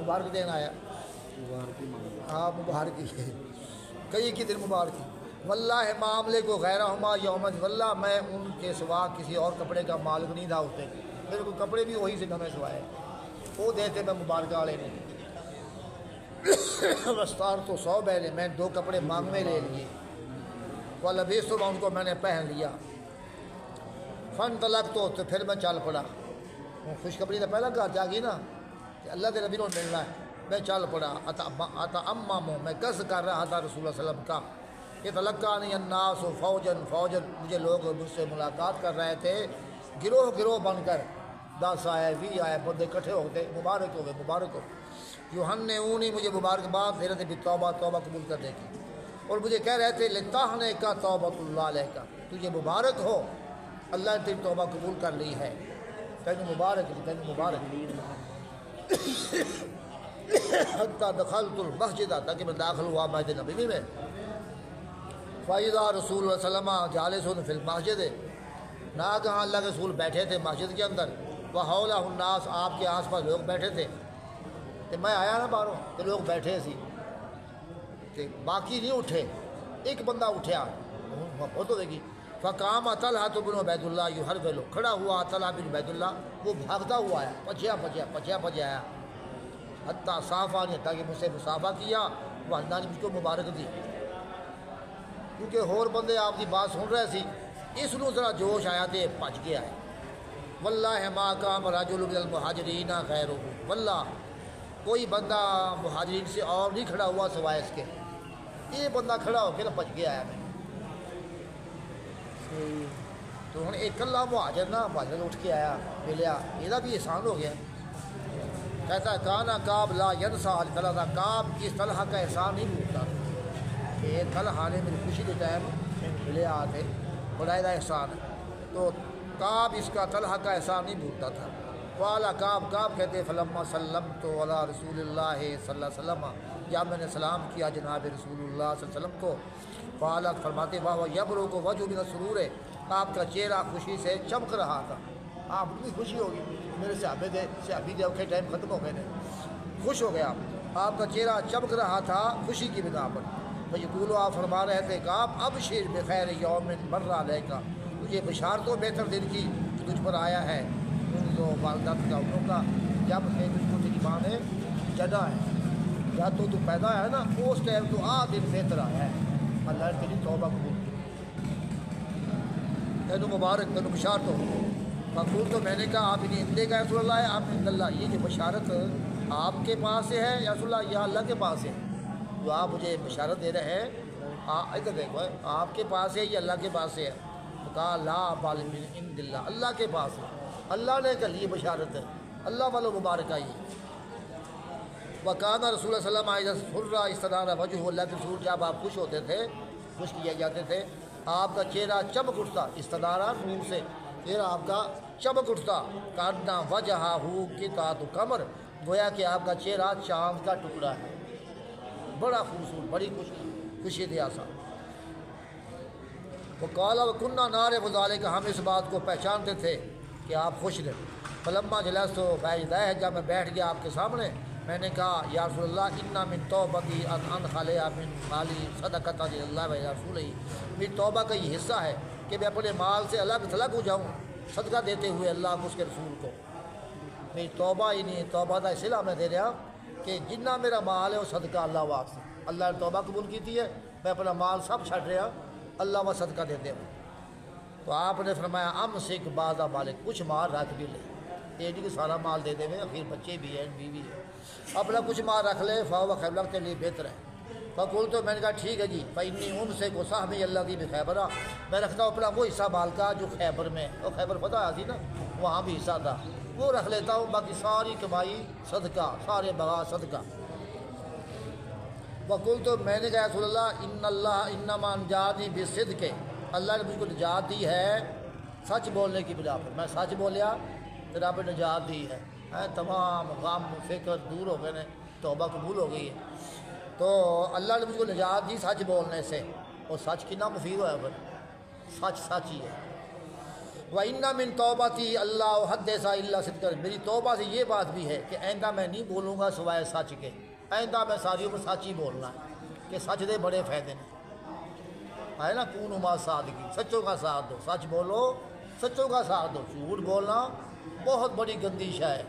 مبارک دینا آیا، ہاں مبارکی کئی کی دن مبارکی۔ واللہ معاملے کو غیر ہما یومن، واللہ میں ان کے سوا کسی اور کپڑے کا مالک نہیں تھا ہوتے، میرے کو کپڑے بھی وہی سے نمیں سوائے وہ دیتے میں مبارکہ والے نے۔ رستار تو 100 بیلے، میں 2 کپڑے مانگ میں لے لیے، والبیس تو ان کو میں نے پہن لیا۔ فن تلک تو پھر میں چل پڑا، خوشخبری تو پہلا گھر جا گئی نا کہ اللہ کے نبی نے ملنا ہے، میں چل پڑا۔ اتعمم، میں قصد کر رہا تھا رسول اللہ صلی اللہ علیہ وسلم کا، کہ تلقانی الناس فوجن فوجن، مجھے لوگ مجھ سے ملاقات کر رہے تھے گروہ گروہ بن کر، 10 آئے 20 آئے بندے اکٹھے ہو گئے، مبارک ہو گئے مبارک ہو، یوحنونی، مجھے مبارکباد دے رہے تھے بالتوبہ، توبہ قبول کرنے کی، اور مجھے کہہ رہے تھے لطاہنے کا توبۃ اللہ علیہ کا، تجھے مبارک ہو اللہ نے تیری توبہ قبول کر لی ہے، تینوں مبارک تینوں مبارک۔ حتیٰ دخلت المسجد، تاکہ میں داخل ہوا مسجد نبوی میں، فَإِذَا رسول اللہ صلی اللہ علیہ وسلم جالسٌ فی المسجد، ناگہاں اللہ کے رسول بیٹھے تھے مسجد کے اندر، وحولہ الناس، آپ کے آس پاس لوگ بیٹھے تھے، کہ میں آیا نا باہروں کہ لوگ بیٹھے سی کہ باقی نہیں اٹھے، ایک بندہ اٹھیا وہ تو دیکھی، فقام طلحہ بن عبید اللہ یحرول، کھڑا ہوا طلحہ بن عبید اللہ، وہ بھاگتا ہوا آیا، پچھیا آیا، حتیٰ صافہ نے، تاکہ مجھ سے مصافحہ کیا، وہ اللہ نے مجھ کو مبارک دی، کیونکہ اور بندے آپ کی بات سن رہے سی، اس نو ذرا جوش آیا تے پچ گیا ہے۔ واللہ ما قام رجل من المہاجرین غیرہ، واللہ کوئی بندہ مہاجرین سے اور نہیں کھڑا ہوا سوائے اس کے، یہ بندہ کھڑا ہو کے نا پچ گیا ہے، تو ہوں ایک اللہ مہاجر نا مہاجر اٹھ کے آیا ملیا یہ بھی احسان ہو گیا. کہتا ہے کانا کعب لا ینسا طلحہ، کعب اس طلحہ کا احسان نہیں بھولتا کہ طلحہ نے میری خوشی کے ٹائم ملے آتے بڑا احسان ہے. تو کعب اس کا طلحہ کا احسان نہیں بھولتا تھا. والا کعب کہتے فلما سلم تو علی رسول اللہ صلی اللہ علیہ وسلم، جب میں نے سلام کیا جناب رسول اللہ صلی اللہ علیہ وسلم کو، فعالت فرماتے واہ یبرو کو وجہ من السرور ہے، آپ کا چہرہ خوشی سے چمک رہا تھا. آپ اتنی خوشی ہوگی میرے صحابی دے اوکھے ٹائم ختم ہو گئے نے، خوش ہو گیا آپ کا چہرہ چمک رہا تھا خوشی کی بنا پر. یقول آپ فرما رہے تھے کہ آپ اب شیر بخیر یوم مر علیہ کا، تجھے بشارت و بہتر دن کی تجھ پر آیا ہے ان دو والدات کا انہوں کا، جب ہے تجھ کو تیری ماں نے جدا ہے، جب تو پیدا ہے نا اس ٹائم تو دن بہتر آیا ہے. اللہ نے تیری توبہ قبول کی، تینوں مبارک تینوں بشارت ہو. مقبول تو میں نے کہا آپ انہیں اندے کا رسول اللہ ہے، آپ نے اللہ یہ جو بشارت آپ کے پاس سے ہے یا رسول اللہ یا اللہ کے پاس ہے؟ جو آپ مجھے بشارت دے رہے ہیں ادھر دیکھو آپ کے پاس ہے یا اللہ کے پاس ہے؟ کہا لا بالم عند اللہ، اللہ کے پاس ہے، اللہ نے کہا یہ بشارت ہے، اللہ والا مبارک آئی. وکانا رسول اللہ صلی اللہ علیہ وسلم استدار وجہ، اللہ کے رسول جب آپ خوش ہوتے تھے خوش کیے جاتے تھے آپ کا چہرہ چمک اٹھتا، استدارہ نور سے چہرہ آپ کا چمک اٹھتا. کاٹنا وجہ ہو کی تات کمر، گویا کہ آپ کا چہرہ چاند کا ٹکڑا ہے، بڑا خوبصورت بڑی خوشی تھی آسان. وہ کالا و کنہ نارے وزالے کا، ہم اس بات کو پہچانتے تھے کہ آپ خوش رہے. فلما جلس تو بیجدہ ہے، جب میں بیٹھ گیا آپ کے سامنے میں نے کہا یا رسول اللہ انا من توبتی ان خلیہ من مالی صدقۃ للہ و رسول ہی، میری توبہ کا یہ حصہ ہے کہ میں اپنے مال سے الگ تھلگ ہو جاؤں صدقہ دیتے ہوئے اللہ کو اس کے رسول کو. میری توبہ ہی نہیں، توبہ کا صلہ میں دے رہا کہ جتنا میرا مال ہے وہ صدقہ اللہ واسطے، اللہ نے توبہ قبول کی تھی ہے، میں اپنا مال سب چھڑ رہا اللہ و صدقہ دیتے ہوں. تو آپ نے فرمایا امسک بعض مالک، کچھ مال رکھ بھی لے، یہ نہیں کہ سارا مال دے دے، آخر بچے بھی ہیں بیوی ہے، اپنا کچھ مال رکھ لے، فاو خیبر کے لیے بہتر ہے. فقول تو میں نے کہا ٹھیک ہے جی. فإنی سے کو صاحب اللہ کی بھی خیبرہ، میں رکھتا ہوں اپنا وہ حصہ مال کا جو خیبر میں، وہ خیبر پتہ آتی نا وہاں بھی حصہ تھا، وہ رکھ لیتا ہوں، باقی ساری کمائی صدقہ، سارے بغا صدقہ. وقول تو میں نے کہا رسول اللہ ان اللہ انما انجانی بالصدق، اللہ نے مجھ کو نجات دی ہے سچ بولنے کی بنا پر، میں سچ بولیا تو رب نے نجات دی ہے. تمام غم فکر دور ہو گئے نے، توبہ قبول ہو گئی ہے. تو اللہ نے مجھ کو نجات دی سچ بولنے سے، اور سچ کتنا مفید ہوا ہے پھر، سچ ہی ہے. وَإِنَّ مِن تَوْبَتِي اللَّهُ حَدَّثَ إِلَّا صِدْقًا، میری توبہ سے یہ بات بھی ہے کہ آئندہ میں نہیں بولوں گا سوائے سچ کے، آئندہ میں ساری عمر سچ ہی بولنا ہے کہ سچ دے بڑے فائدے ہیں. ہے نا کونوا مع الصادقین، سچوں کا ساتھ دو، سچ بولو سچوں کا ساتھ دو. جھوٹ بولنا بہت بڑی گندی شے ہے،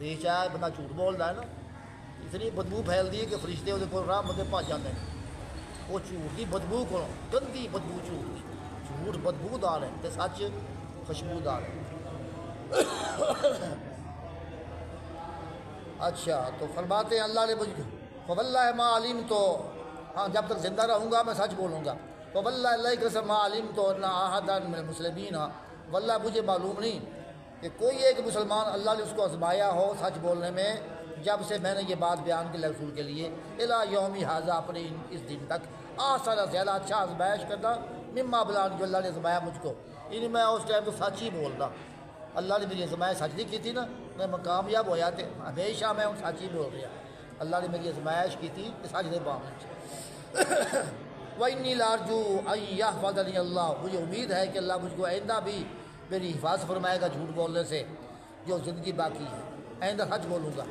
یہ چاہے بندہ جھوٹ بولتا ہے نا اتنی بدبو پھیلتی ہے کہ فرشتے وہ کو راہ مدے پاس جاتے ہیں. وہ جھوٹ کی بدبو کو، گندی بدبو جھوٹ کی، جھوٹ بدبو دار ہے تو سچ خوشبودار ہے. اچھا تو فرماتے ہیں اللہ نے مجھ کو فواللہ ما علیم، تو ہاں جب تک زندہ رہوں گا میں سچ بولوں گا. فواللہ اللہ کی قسم ما علیم تو نہ احد من المسلمین، واللہ مجھے معلوم نہیں کہ کوئی ایک مسلمان اللہ نے اس کو آزمایا ہو سچ بولنے میں جب سے میں نے یہ بات بیان کی رسول کے لیے، الا یومی ھذا، اپنے اس دن تک، آسان زیادہ اچھا آزمائش کرنا مما بلان جو اللہ نے آزمایا مجھ کو. یعنی میں اس ٹائم تو سچ ہی بولتا، اللہ نے میری آزمائش سچ نہیں کی تھی نا، میں کامیاب ہو جاتے، ہمیشہ میں سچ ہی بول رہا. اللہ نے میری آزمائش کی تھی کہ سچ دے معاملے سے. وَإِنِّي لَأَرْجُو أَن يَحْفَظَنِيَ اللَّهُ، مجھے امید ہے کہ اللہ مجھ کو آئندہ بھی میری حفاظت فرمائے گا جھوٹ بولنے سے جو زندگی باقی ہے، آئندہ سچ بولوں گا.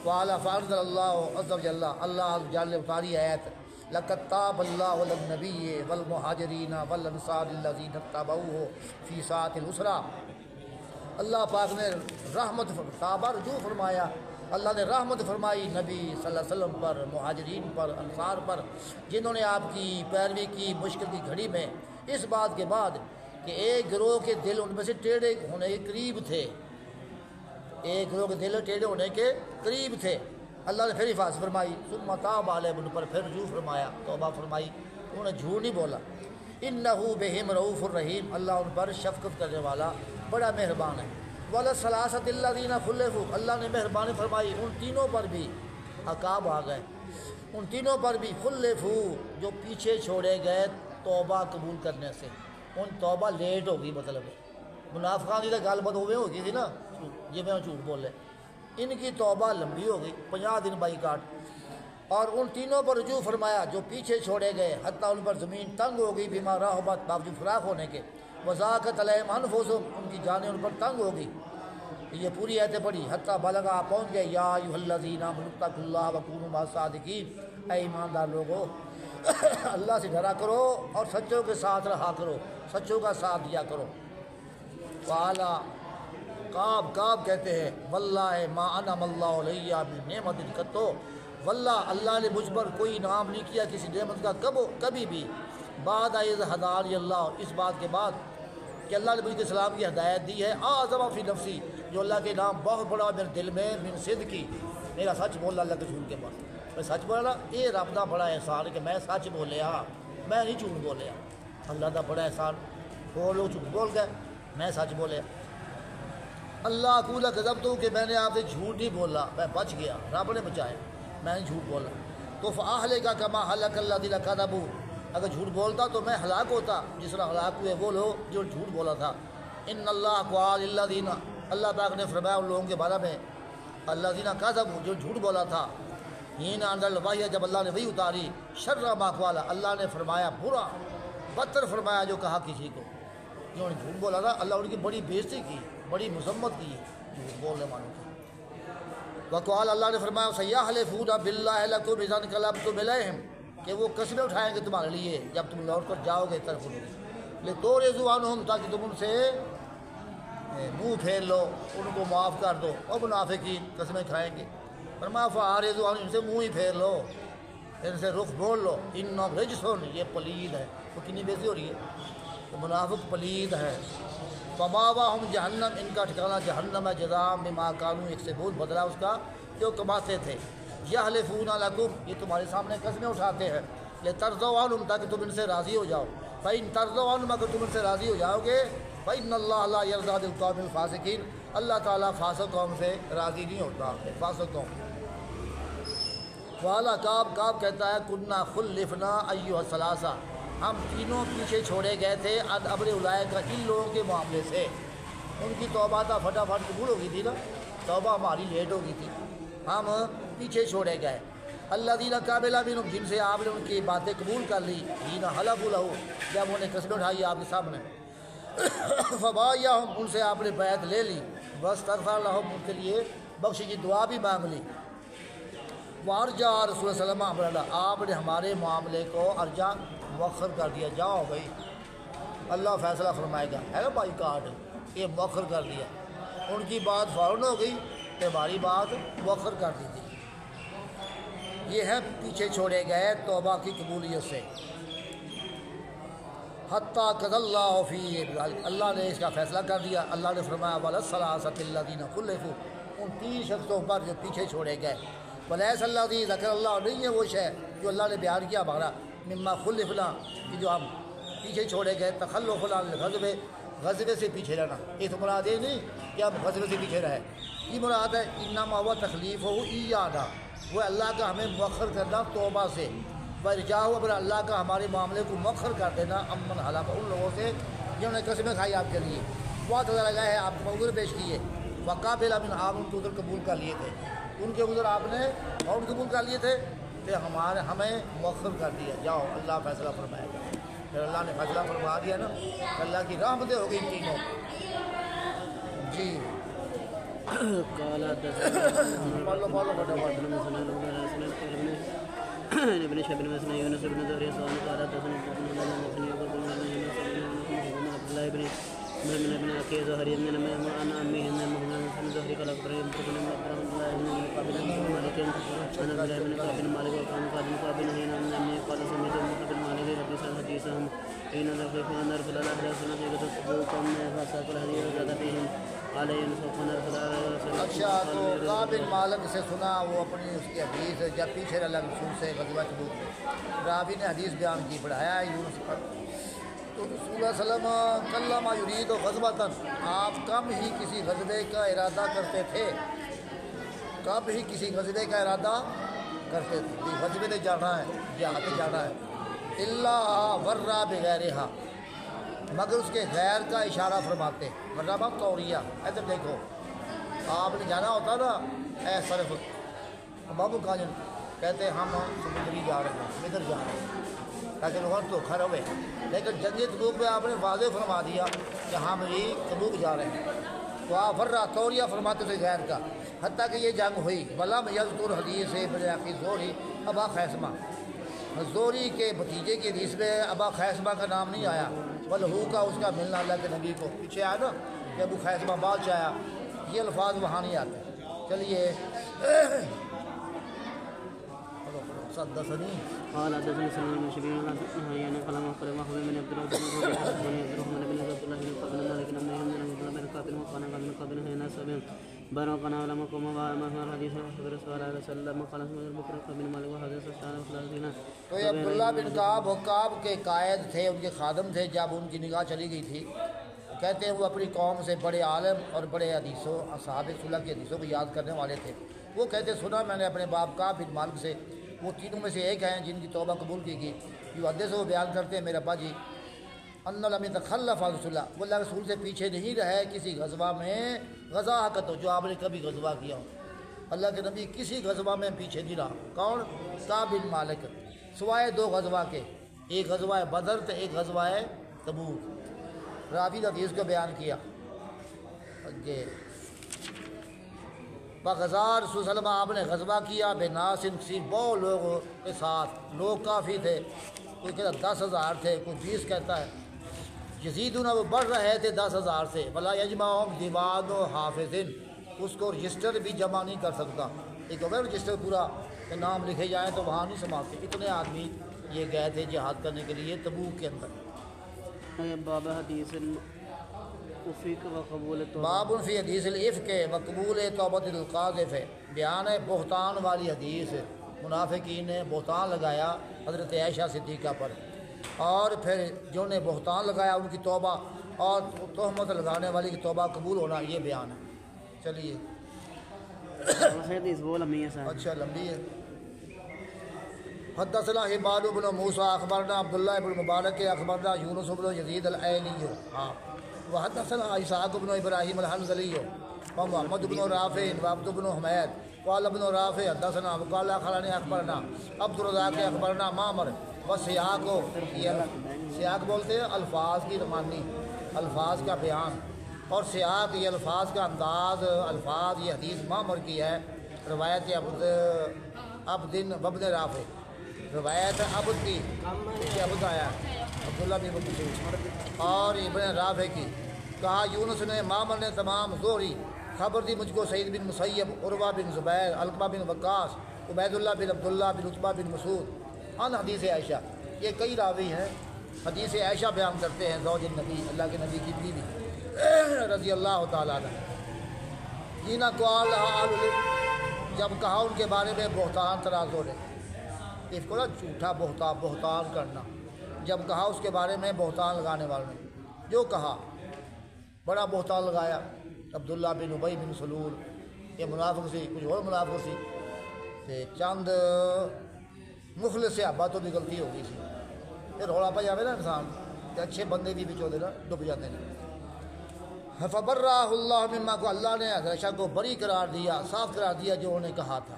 وعلى فأنزل الله عز وجل، اللہ عز وجل اتاری آیت لقد تاب الله على النبي والمهاجرين والانصار الذين اتبعوه في ساعة العسرى، اللہ پاک نے رحمت تابہ رجوع فرمایا، اللہ نے رحمت فرمائی نبی صلی اللہ علیہ وسلم پر، مہاجرین پر، انصار پر، جنہوں نے آپ کی پیروی کی مشکل کی گھڑی میں، اس بات کے بعد کہ ایک گروہ کے دل ان میں سے ٹیڑھے ہونے کے قریب تھے، ایک گروہ کے دل ٹیڑھے ہونے کے قریب تھے. اللہ نے پھر حفاظت فرمائی، ثم تاب علیہم، ان پر پھر رجوع فرمایا، توبہ فرمائی، انہوں نے جھوٹ نہیں بولا. انہو بہم رؤوف الرحیم، اللہ ان پر شفقت کرنے والا بڑا مہربان ہے۔ وَلَلثَّلَاثَةِ الَّذِينَ خُلِّفُوا، اللہ نے مہربانی فرمائی ان تینوں پر بھی، عقاب آ گئے، ان تینوں پر بھی خُلِّفُوا جو پیچھے چھوڑے گئے توبہ قبول کرنے سے، ان توبہ لیٹ ہوگی، مطلب منافقان کی تو گل بات ہوئے ہوگی تھی نا، جی میں جھوٹ بولے، ان کی توبہ لمبی ہوگی 50 دن بائی کاٹ، اور ان تینوں پر رجوع فرمایا جو پیچھے چھوڑے گئے، حتیٰ ان پر زمین تنگ ہو گئی، بما رحبت باوجود فراخ ہونے کے، وضاقت علیہم انفسہم ان کی جانیں ان پر تنگ ہو گئی، یہ پوری آیتیں پڑھی، حتیٰ بلغا پہنچ گئے، یا ایھا الذین آمنوا اتقوا اللہ وکونوا مع الصادقین، اے ایماندار لوگو اللہ سے ڈرا کرو اور سچوں کے ساتھ رہا کرو، سچوں کا ساتھ دیا کرو۔ وعلا کعب کہتے ہیں واللہ ما انعم اللہ علیہ من نعمت قط، واللہ اللہ نے مجھ پر کوئی انعام نہیں کیا کسی نعمت کا کبھی بھی، بعد اذ ہدانی اللہ، اس بات کے بعد کہ اللہ نے مجھ کے اسلام کی ہدایت دی ہے، اعظم فی نفسی، جو اللہ کے نام بہت بڑا میرے دل میں، من صدقی، میرا سچ بولنا اللہ کے جھوٹ کے بعد، میں سچ بولا، یہ رب کا بڑا احسان ہے کہ میں سچ بولیا، میں نہیں جھوٹ بولیا، اللہ کا بڑا احسان، وہ لوگ جھوٹ بول گئے، میں سچ بولیا۔ اللہ اقول کذبت، کہ میں نے آپ سے جھوٹ نہیں بولا، میں بچ گیا، رب نے بچایا، میں نے جھوٹ بولا، تو فاہلک کما ہلک الذین کذبوا، اگر جھوٹ بولتا تو میں ہلاک ہوتا جس طرح ہلاک ہوئے وہ لوگ جو جھوٹ بولا تھا۔ ان اللہ قال الذین، اللہ پاک نے فرمایا ان لوگوں کے بارے میں، الذین کذبوا جو جھوٹ بولا تھا، حین انزل الوحی، جب اللہ نے وحی اتاری، شر ما قال، اللہ نے فرمایا برا بدتر فرمایا جو کہا کسی کو، جنہوں نے جھوٹ بولا تھا اللہ ان کی بڑی بےزتی کی، بڑی مذمت کی جھوٹ بولنے والوں کی۔ وقال، اللہ نے فرمایا سیحلفون باللہ لکم اذا انقلبتم الیہم، کہ وہ قسمیں اٹھائیں گے تمہارے لیے جب تم لوٹ کر جاؤ گے طرف ان کی، لتعرضوا عنہم، تاکہ تم ان سے منہ پھیر لو، ان کو معاف کر دو، اور منافقین قسمیں کھائیں گے، فرمایا فاعرضوا عنہم، ان سے منہ ہی پھیر لو، ان سے رخ موڑ لو، انہم رجس، یہ پلید ہے، وہ کتنی بےزتی ہو رہی ہے، تو منافق پلید ہے۔ فماواہم جہنم، ان کا ٹھکانہ جہنم ہے، جزاء بما کانوا یکسبون، بدلہ اس کا جو کماتے تھے۔ یحلفون لکم، یہ تمہارے سامنے قسمیں اٹھاتے ہیں، لترضوا عنہم، تاکہ تم ان سے راضی ہو جاؤ، فإن ترضوا عنہم، اگر تم ان سے راضی ہو جاؤ گے، فإن اللہ لا یرضی عن القوم الفاسقین، اللہ تعالیٰ فاسق قوم سے راضی نہیں ہوتا، فاسق قوم۔ والا کعب کہتا ہے کنہ خلفنا ایھا الثلاثہ، ہم تینوں پیچھے چھوڑے گئے تھے ان امر اولئک کا، ان لوگوں کے معاملے سے، ان کی توبہ تھا فٹافٹ قبول ہو گئی تھی نا، توبہ ہماری لیٹ ہو گئی تھی، ہم پیچھے چھوڑے گئے۔ الذین قبل منہم، جن سے آپ نے ان کی باتیں قبول کر لی، حین حلفوا لہ، جب انہوں نے قسمیں اٹھائی آپ کے سامنے، فبایعہم، ان سے آپ نے بیعت لے لی، واستغفر لہم، ان کے لیے بخشش کی دعا بھی مانگ لی۔ وارجع رسول صلی اللہ علیہ وسلم، آپ نے ہمارے معاملے کو ارجع مؤخر کر دیا، جاؤ بھائی اللہ فیصلہ فرمائے گا، ہے نا بائی کاٹ، یہ مؤخر کر دیا، ان کی بات فوراً ہو گئی تو ہماری بات مؤخر کر دی تھی۔ یہ ہے پیچھے چھوڑے گئے توبہ کی قبولیت سے۔ حتیٰ قضى اللہ فی، اللہ نے اس کا فیصلہ کر دیا، اللہ نے فرمایا وَلَلثَّلَاثَةِ الَّذِينَ خُلِّفُوا، ان 3 شخصوں پر جو پیچھے چھوڑے گئے، وَلَيْسَ الَّذِي ذَكَرَ اللَّهُ، نہیں ہے وہ شے جو اللہ نے بیان کیا ہمارا، مما خلفنا، کہ جو ہم پیچھے چھوڑے گئے، تخلف عن الغزوہ، غزوے سے پیچھے رہنا، یہ تو مراد یہ نہیں کہ ہم غزوے سے پیچھے رہے، یہ مراد ہے انما هو تخلیفہ ایانا، وہ اللہ کا ہمیں مؤخر کرنا توبہ سے، ورجاء، اگر اللہ کا ہمارے معاملے کو مؤخر کر دینا، امن حلف، ان لوگوں سے جنہوں نے قسمیں کھائی آپ کے لیے، بہت لگا ہے آپ کو عذر پیش کیے، وقابل من، آپ ان کے عذر قبول کر لیے تھے، ان کے عذر آپ نے اور قبول کر لیے تھے، کہ ہمیں مؤخر کر دیا، جاؤ اللہ فیصلہ فرمائے گا۔ پھر اللہ نے فیصلہ فرما دیا نا، اللہ کی رحمتیں ہو گئی تینوں۔ جی ابن شهاب بن مسعود يونس بن زهري قال حدثنا عبد الله بن من أخي زهري بن عن أمه أن محمد بن زهري قال أخبرني ابن عبد الله بن قابل بن مالك عن عبد الله بن قابل مالك وقال قابل قابل حين أن أمي قال سمعت قابل مالك حديثهم حين نخيف أن رسول الله صلى الله عليه وسلم يقول قوم فساق الحديث وزاد فيهم قال ينسخ أن رسول الله صلى الله عليه وسلم۔ اچھا، تو قابل مالک سے سنا، وہ اپنی اس کی حدیث جب پیچھے اللہ رسول سے غزوہ تبوک میں راوی نے حدیث بیان کی، پڑھایا یونس پر، تو رسول اللہ صلی اللہ علیہ وسلم کلما یرید غزوۃً، آپ کم ہی کسی غزوے کا ارادہ کرتے تھے، کب ہی کسی غزوے کا ارادہ کرتے تھے کہ غزوے میں جانا ہے، جہاد پہ جانا ہے، اللہ ورّا بغیرہا، مگر اس کے غیر کا اشارہ فرماتے، ورّا باب توریہ، ادھر دیکھو آپ نے جانا ہوتا نا اے صرف بابو کاجن کہتے ہیں ہم سمندری جا رہے ہیں، ادھر جا رہے ہیں تاکہ لوگوں کو دھوکہ رہے، لیکن جنگی تبوک میں آپ نے واضح فرما دیا کہ ہم یہ تبوک جا رہے ہیں، تو آپ ورّا توریہ فرماتے تھے غیر کا، حتیٰ کہ یہ جنگ ہوئی ولم یذکر حدیث ابن اخی زہری ابا خیثمہ، زہری کے بھتیجے کی حدیث میں ابا خیثمہ کا نام نہیں آیا، بلہو کا اس کا ملنا اللہ کے نبی کو پیچھے آیا نا کہ ابو خیثمہ بعد سے آیا، یہ الفاظ وہاں نہیں آتے۔ چلیے صدقنی قال حدثني سلمان بن شبيب عن حيان قال قال ما هو من عبد الرحمن بن عبد الله بن قبل مالك بن عبد الله بن قابل وقال قال قابل هنا سبين بارك انا على مقام ما هو الحديث رسول الله صلى الله عليه وسلم قال بكر بن مالك وحدث الشان فلان۔ تو یہ عبداللہ بن کعب کے قائد تھے، ان کے خادم تھے، جب ان کی نگاہ چلی گئی تھی کہتے ہیں وہ اپنی قوم سے بڑے عالم اور بڑے حدیثوں اصحاب صلح کی حدیثوں کو یاد کرنے والے تھے، وہ کہتے سنا میں نے اپنے باپ کعب بن مالک سے، وہ تینوں میں سے ایک ہیں جن کی توبہ قبول کی گئی، جو حدیث وہ بیان کرتے ہیں میرے ابا جی ان لم يتخلف عن رسول اللہ، وہ اللہ رسول سے پیچھے نہیں رہے کسی غزوہ میں، غزہ حقت ہو جو آپ نے کبھی غزوہ کیا ہو، اللہ کے نبی کسی غزوہ میں پیچھے نہیں رہا۔ کون؟ کعب بن مالک، سوائے دو غزوہ کے، ایک غزوہ بدر تو ایک غزوہ تبوک، راوی حدیث کو بیان کیا کہ بغزار رسول صلی اللہ علیہ وسلم آپ نے غزوہ کیا بے ناسن کسی بہت لوگوں کے ساتھ، لوگ کافی تھے، کوئی کہتا 10,000 تھے، کوئی 20 کہتا ہے، یزیدون وہ بڑھ رہے تھے 10,000 سے، بلا یجمعہم دیوان و حافظن، اس کو رجسٹر بھی جمع نہیں کر سکتا، ایک ہوگا رجسٹر پورا کہ نام لکھے جائیں تو وہاں نہیں سماتے، اتنے آدمی یہ گئے تھے جہاد کرنے کے لیے تبوک کے اندر۔ باب حدیث الافک و قبول توبہ، باب فی حدیث الافک و قبول توبۃ القاذف، بیان ہے بہتان والی حدیث، منافقین نے بہتان لگایا حضرت عائشہ صدیقہ پر، اور پھر جو نے بہتان لگایا ان کی توبہ اور تہمت لگانے والی کی توبہ قبول ہونا، یہ بیان ہے۔ چلیے حدیث وہ لمبی ہے صاحب، اچھا لمبی ہے۔ حدثنا حبان بن موسیٰ اخبرنا عبداللہ بن مبارک اخبرنا یونس بن یزید العیلی، ہاں، وحدثنا اسحاق بن ابراہیم الحنظلی ومحمد بن رافع وعبد بن حمید قال ابن رافع حدثنا وقال اخرانی اخبرنا عبد الرزاق اخبرنا معمر وسیاق، سیاق بولتے ہیں الفاظ کی رمانی، الفاظ کا بیان، اور سیاق یہ الفاظ کا انداز، الفاظ یہ حدیث معمر کی ہے، روایت عبد بن رافع، روایت عبد کی، کہ عبد آیا عبداللہ بن مسعود، اور ابن رافع کی، کہا یونس نے معمر نے تمام زہری خبر دی مجھ کو سعید بن مسیب، عروہ بن زبیر، علقمہ بن وقاص، عبید اللہ بن عبداللہ بن عتبہ بن مسعود عن حدیث عائشہ، یہ کئی راوی ہیں، حدیث عائشہ بیان کرتے ہیں، زوج النبی، اللہ کے نبی کی بیوی رضی اللہ تعالیٰ عنہ، جینا قال جب کہا ان کے بارے میں بہتان ترازو نے، اس کو نا جھوٹا بہتان کرنا، جب کہا اس کے بارے میں بہتان لگانے والوں نے، جو کہا بڑا بہتان لگایا، عبداللہ بن ابی بن سلول، یہ منافق سی، کچھ اور منافق سی، تے چند مخلص صحابہ تو بھی غلطی ہو گئی سی، پھر رولا پہ جاوے نا انسان، تے اچھے بندے بھی بچو دے نا ڈب جاتے ہیں۔ فبرہ اللہ مما کو، اللہ نے عائشہ کو بری قرار دیا، صاف قرار دیا جو انہوں نے کہا تھا،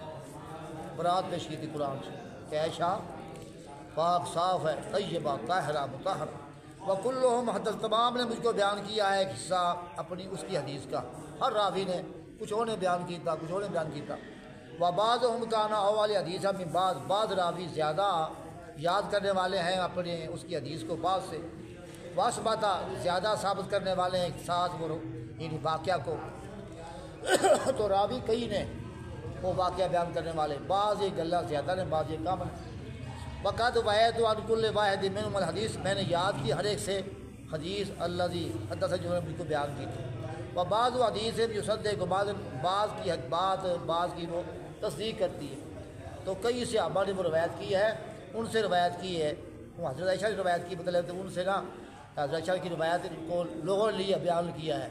برات پیش کی تھی قرآن سے کہ عائشہ پاک صاف ہے، طیبہ طاہرہ مطہرہ، وکلہم حدث، تمام نے مجھ کو بیان کیا ہے ایک حصہ اپنی اس کی حدیث کا، ہر راوی نے کچھ اور نے بیان کیا، کچھ اور نے بیان کیا، وبعضہم کان اول حدیث من بعض راوی زیادہ یاد کرنے والے ہیں اپنے اس کی حدیث کو بعض سے، واسبتا زیادہ ثابت کرنے والے ہیں ساتھ وہ یعنی واقعہ کو، تو راوی کئی نے وہ واقعہ بیان کرنے والے، بعض یہ گلہ زیادہ نے، بعض یہ کم ہیں۔ وقت وحید عن کل واحد منہم الحدیث، میں نے یاد کی ہر ایک سے حدیث الذی حدث جو نے مجھ کو بیان کی تھی، و بعض حدیث یصدق، بعض کی وہ تصدیق کرتی ہے، تو کئی صحابہ نے وہ روایت کی ہے، ان سے روایت کی ہے، وہ حضرت عائشہ نے روایت کی، مطلب تو ان سے نا حضرت عائشہ کی روایت کو لوگوں نے لیا بیان کیا ہے،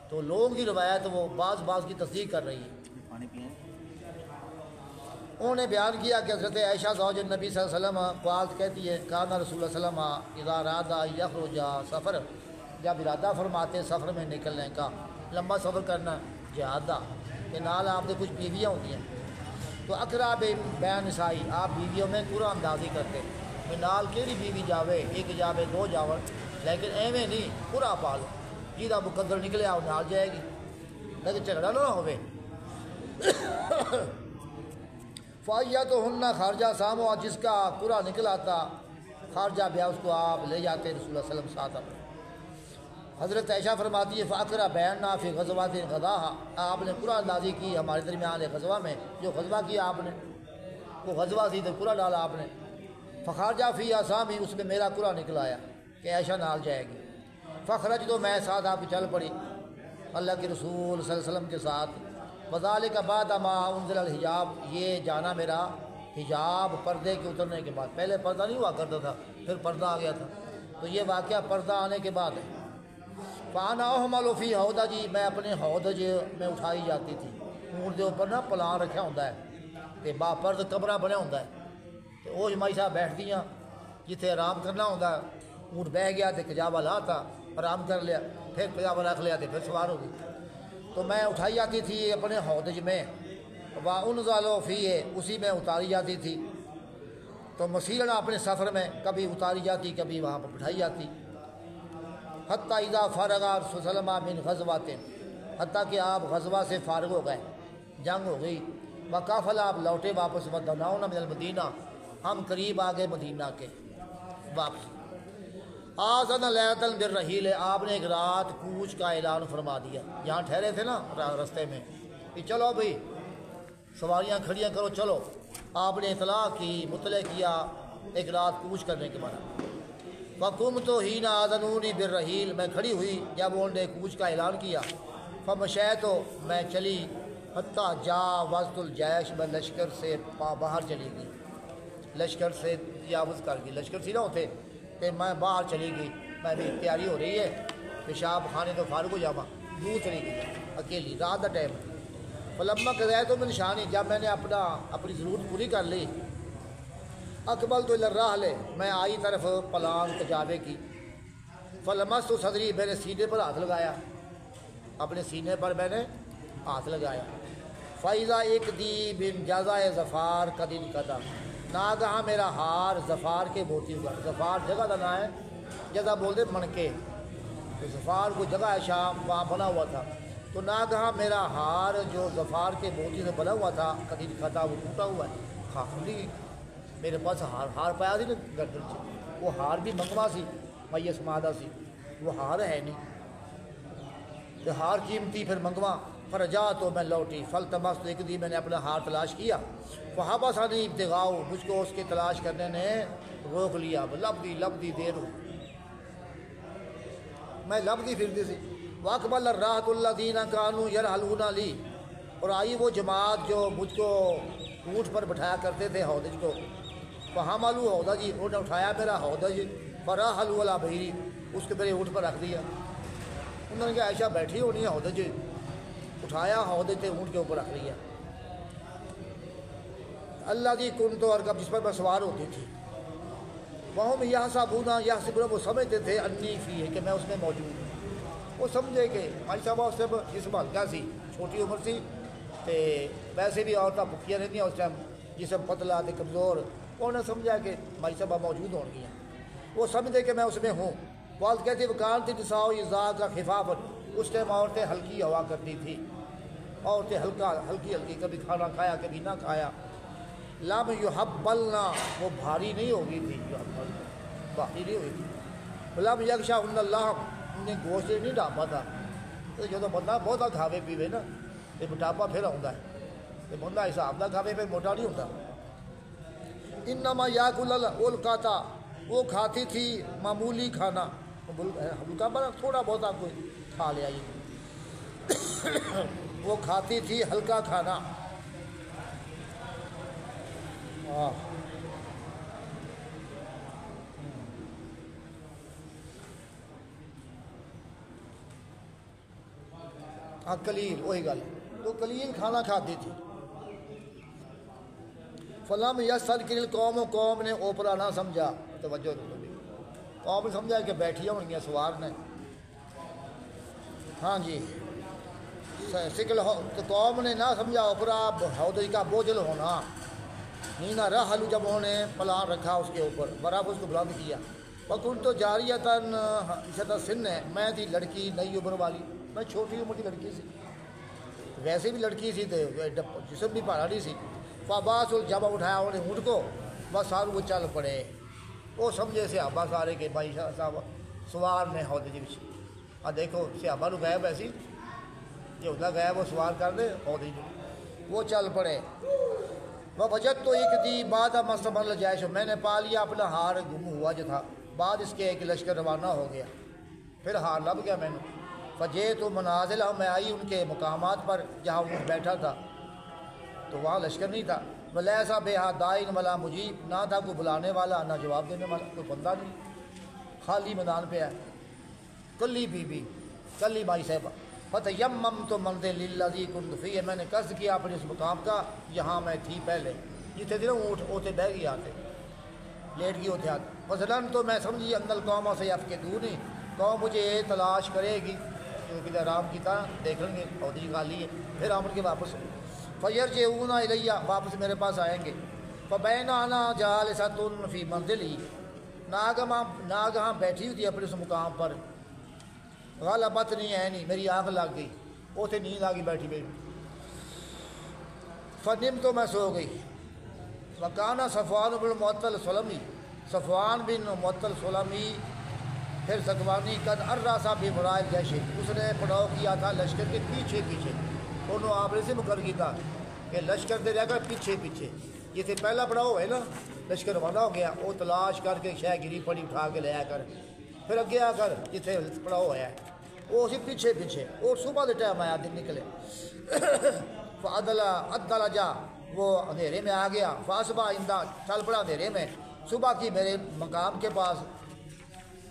تو لوگوں کی روایت وہ بعض کی تصدیق کر رہی ہے۔ پانی پئیں۔ انہوں نے بیان کیا کہ حضرت عائشہ زوج نبی صلی اللہ علیہ وسلم قالت کہتی ہے کانا رسول اللہ صلی اللہ علیہ وسلم اذا اراد یخرج سفر، جب ارادہ فرماتے سفر میں نکلنے کا، لمبا سفر کرنا جہادہ، کہ نال آپ نے کچھ بیویاں ہوتی ہیں، تو اقرا بین نسائی، آپ بیویوں میں قرآن اندازی کرتے کہ نال کیڑی بیوی جاوے، ایک جاوے دو جاون، لیکن ایویں نہیں پورا پال جہاں مقدر نکلے وہ نال جائے گی، لیکن جھگڑا نہ ہوئے۔ فائیا تو ہننا خارجہ سامو، جس کا پورا نکلا تھا خارجہ بیا اس کو آپ لے جاتے رسول اللہ صلی اللہ علیہ وسلم ساتھ اپنے۔ حضرت عائشہ فرماتی ہے فاقرہ بیاننا فی غزوات غزا، آپ نے قرآن اندازی کی ہمارے درمیان غزوہ میں، جو غزوہ کیا آپ نے وہ غزوہ سی تو قرآن ڈالا آپ نے، فخارجہ فی آسامی، اس میں میرا قرآن نکلا آیا کہ عائشہ نال جائے گی، فخرج تو میں ساتھ آپ کی چل پڑی اللہ کے رسول صلی اللہ علیہ وسلم کے ساتھ، وذالک بعد ما انزل الحجاب، یہ جانا میرا حجاب پردے کے اترنے کے بعد، پہلے پردہ نہیں ہوا کرتا تھا پھر پردہ آ گیا تھا، تو یہ واقعہ پردہ آنے کے بعد ہے۔ فانا احمل فی ہودجی، میں اپنے ہودج میں اٹھائی جاتی تھی، اونٹ کے اوپر نا پلان رکھا ہوتا ہے تے با پرد کمرہ بنیا ہوتا ہے، تو وہ جمائی صاحب بیٹھدیاں جتھے آرام کرنا ہوتا ہے، اونٹ بہ گیا تے کجاوا لاتا آرام کر لیا، پھر کجاوا رکھ لیا تے پھر سوار ہو گئی، تو میں اٹھائی جاتی تھی اپنے ہودج میں، وانزل فیہ، اسی میں اتاری جاتی تھی، تو مسیرن اپنے سفر میں کبھی اتاری جاتی کبھی وہاں پر بٹھائی جاتی، حتیٰ اذا فرغ رسول صلی اللہ علیہ وسلم من غزوات، حتیٰ کہ آپ غزوہ سے فارغ ہو گئے، جنگ ہو گئی، وقافل آپ لوٹے واپس، ودناؤنا من المدینہ، ہم قریب آ گئے مدینہ کے واپس، آذن لیلۃ بالرحیل، آپ نے ایک رات کوچ کا اعلان فرما دیا، جہاں ٹھہرے تھے نا رستے میں کہ چلو بھئی سواریاں کھڑیاں کرو چلو، آپ نے اطلاع کی، مطلع کیا ایک رات کوچ کرنے کے بعد، فقمت حین آذنونی بالرحیل، میں کھڑی ہوئی جب انہوں نے کوچ کا اعلان کیا، فمشیت، میں چلی، حتیٰ جا وسط الجیش، میں لشکر سے باہر چلی گئی، لشکر سے تجاوز کر گئی، لشکر سی نہ ہوتے کہ میں باہر چلی گئی، میں بھی تیاری ہو رہی ہے پیشاب خانے تو فارغ ہو جاواں، دور چلی گئی اکیلی، رات کا ٹائم، فلما قضیت من شانی، جب میں نے اپنی ضرورت پوری کر لی، اقبل تو الراحل، میں آئی طرف پلان کجاوے کی، فلمست صدری، میں نے سینے پر ہاتھ لگایا، اپنے سینے پر میں نے ہاتھ لگایا، فائزہ ایک دی بن جزائے ظفار قدیم قدا، ناگہاں میرا ہار ظفار کے موتی ہوا، ظفار جگہ کا نام ہے، جگہ بولتے منکے، تو ظفار کو جگہ ہے شام، وہاں بنا ہوا تھا، تو ناگہاں میرا ہار جو ظفار کے موتی سے بنا ہوا تھا قدیم قدا، وہ ٹوٹا ہوا ہے، خالی میرے پاس ہار پایا سی نا گردن سے، وہ ہار بھی منگوا سی، میس مادہ سی، وہ ہار ہے نہیں، تو ہار قیمتی پھر منگوا، فرجا تو میں لوٹی، فلتمست، ایک دی میں نے اپنا ہار تلاش کیا، فحبس عنی ابتغاؤ، مجھ کو اس کے تلاش کرنے نے روک لیا، لب دی دیر ہو، میں لبدی پھرتی سی، واقبل الراحت الذین کانوا یرحلون لی، اور آئی وہ جماعت جو مجھ کو اونٹ پر بٹھایا کرتے تھے ہودج کو، فحملوا ہودجی، انہوں نے اٹھایا میرا ہودج، فراحلوا علی بہری، اس کے میرے اونٹ پر رکھ دیا، انہوں نے کہا عائشہ بیٹھی ہونی ہے ہودج، اٹھایا ہودج تے اونٹ کے اوپر رکھ لیا، اللہ کی کنت، اور کب جس پر میں سوار ہوتی تھی، وہم یحسبون، وہ سمجھتے تھے انی فی، کہ میں اس میں موجود ہوں، وہ سمجھے کہ ہماری صاحبہ اس سے جسم ہلکا سی، چھوٹی عمر سی، تے ویسے بھی عورتیں بھکیاں رہتی اس ٹائم، جسم پتلا تے کمزور، انہوں نے سمجھا کہ ہماری صاحبہ موجود ہوں گی، وہ سمجھے کہ میں اس میں ہوں، والد کہتی وکانت نساء اذا کا خفافت، اس ٹائم عورتیں ہلکی ہوا کرتی تھی، عورتیں ہلکی کبھی کھانا کھایا کبھی نہ کھایا، لم یحبلنا، وہ بھاری نہیں ہوگی تھی، بھاری نہیں ہوئی تھی، لم یغشاہن اللہ، انہیں گوشت نہیں ڈھانپا تھا، تو جو بندہ بہت کھاوے پیوے نا یہ موٹاپا پھر آتا ہے، یہ بندہ حساب نہ کھاوے پھر موٹا نہیں ہوتا، انما یاکل القاتا، وہ کھاتی تھی معمولی کھانا، ہلکا بنا تھوڑا بہت آپ کو کھا لیا وہ کھاتی تھی ہلکا کھانا، ہاں کلیل وہی گل تو کلیل کھانا کھاتی تھی فلم یسل کل قوم نے اوپرا نہ سمجھا توجہ قوم نے سمجھا کہ بیٹھی ہوں گی سوار نے ہاں جی سکل تو قوم نے نہ سمجھا اوپرا ہودج کا بوجھل ہونا نینا رحل جب انہوں نے پلان رکھا اس کے اوپر برابر اس کو بلند کیا وکن تو جاریتاً شدہ سن ہے میں تھی لڑکی نئی عمر والی میں چھوٹی عمر کی لڑکی سی ویسے بھی لڑکی سی تو جسم بھی پہاڑی سی فاباس جب اٹھایا انہوں نے اونٹ کو بس سارے وہ چل پڑے وہ سمجھے صحابہ سارے کہ بھائی صاحب سوار نے ہودج دیکھو صحابہ نو غائب ایسی یہ ہوتا غائب وہ سوار کر دے ہودج وہ چل پڑے وہ بجت تو ایک دی بعد مستمر لجائش میں نے پا لیا اپنا ہار گم ہوا جو تھا بعد اس کے ایک لشکر روانہ ہو گیا پھر ہار لب گیا میں نے فجے تو منازل میں آئی ان کے مقامات پر جہاں وہ بیٹھا تھا تو وہاں لشکر نہیں تھا بلا ایسا بے حد دائن والا مجیب نہ تھا کوئی بلانے والا نہ جواب دینے والا کوئی بندہ نہیں خالی میدان پہ ہے کلی بی بی کلی مائی صاحبہ فتیمم تو منزل للذی کنت فیہ میں نے قصد کیا اپنے اس مقام کا یہاں میں تھی پہلے جتنے دنوں اونٹ ہوتے بہ گئی آتے لیٹ گئی ہوتے آتے مثلاً تو میں سمجھی ان القوم سے یفقدونی قوم مجھے تلاش کرے گی کیونکہ آرام کی طرح دیکھ لیں گے عہدی خالی ہے پھر آمن کے واپس فیرجعون الیہ واپس میرے پاس آئیں گے فبین انا جالسۃ فی منزلی ناگہاں بیٹھی ہوئی تھی اپنے اس مقام پر غلبت نہیں ہے نہیں میری آنکھ لگ گئی اوتے نیند آ گئی بیٹھی فنم تو میں سو گئی وکانا صفوان بن معطل سلمی صفوان بن معطل سلمی پھر زکوانی قد اراسا بھی مرائل جیش اس نے پڑاؤ کیا تھا لشکر کے پیچھے پیچھے انہوں آپ نے سے مقرر کیا تھا کہ لشکر دے رہ کر پیچھے پیچھے جسے پہلا پڑاؤ ہے نا لشکر روانہ ہو گیا وہ تلاش کر کے شہ گری پڑی اٹھا کے لے آ کر پھر اگے آ کر جتنے پڑاؤ ہوا ہے وہ اسی پیچھے پیچھے اور صبح کے ٹائم آیا دن نکلے عدل جا وہ اندھیرے میں آ گیا فاسبہ آئندہ چل پڑا اندھیرے میں صبح کی میرے مقام کے پاس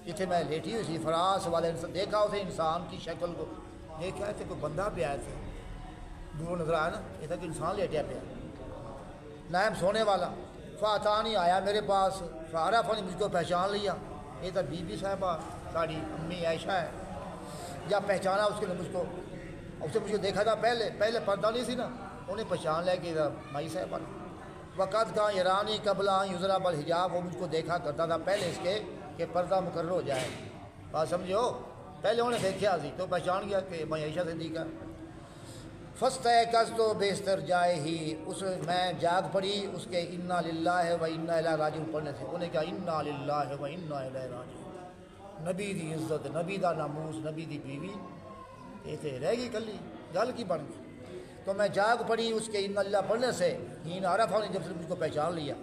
جتنے میں لیٹی ہوئی تھی فراس والے دیکھا اسے انسان کی شکل کو دیکھا تھے کوئی بندہ پہ آیا تھے دور نظر آیا نا یہ تھا کہ انسان لیٹیا پیا نائم سونے والا فاتانی آیا میرے پاس فارا فنی مجھ کو پہچان لیا یہ تھا بی بی صاحبہ ساڑی امی عائشہ ہے جب پہچانا اس کے لیے مجھ کو اس نے مجھ کو دیکھا تھا پہلے پردہ نہیں سی نا انہیں پہچان لیا کہ مائی صاحبہ وقت کا ایرانی قبلہ یزرا بالحجاب وہ مجھ کو دیکھا کرتا تھا پہلے اس کے کہ پردہ مقرر ہو جائے بات سمجھو پہلے انہیں دیکھا سی تو پہچان گیا کہ میں عائشہ صدیقہ فاستيقظت تو بیشتر جائے ہی اس میں جاگ پڑی اس کے انا للہ و انا الیہ راجعون پڑھنے سے انہیں کہا انا للہ و انا الیہ راجعون نبی دی عزت نبی دا ناموس نبی دی بیوی یہ تو رہ گئی کلی گل کی بن گئی تو میں جاگ پڑی اس کے انا للہ پڑھنے سے ہین عرفہ نے جب سے مجھ کو پہچان لیا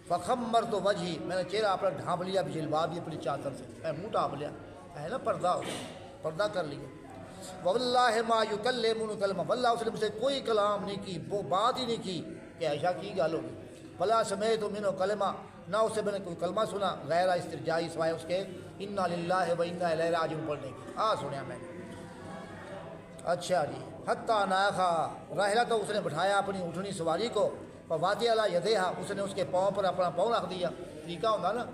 فخمرت وجہی میں نے چہرہ اپنا ڈھانپ لیا جلباب بھی اپنی چادر سے میں منہ ڈھانپ لیا ہے نا پردہ کر لیا واللہ ما یکلمن کلمہ واللہ اس نے مجھ سے کوئی کلام نہیں کی وہ بات ہی نہیں کی کہ عائشہ کی گل ہوگی بلا سمیت منہ کلمہ نہ اسے میں نے کوئی کلمہ سنا غیر استرجائی سوائے اس کے انا للہ و انا الیہ راجعون پڑھنے کی سنیا میں نے اچھا جی حتی ناخا راحلہ تو اس نے بٹھایا اپنی اونٹنی سواری کو فواتی علی یدیہا اس نے اس کے پاؤں پر اپنا پاؤں رکھ دیا طریقہ ہوتا نا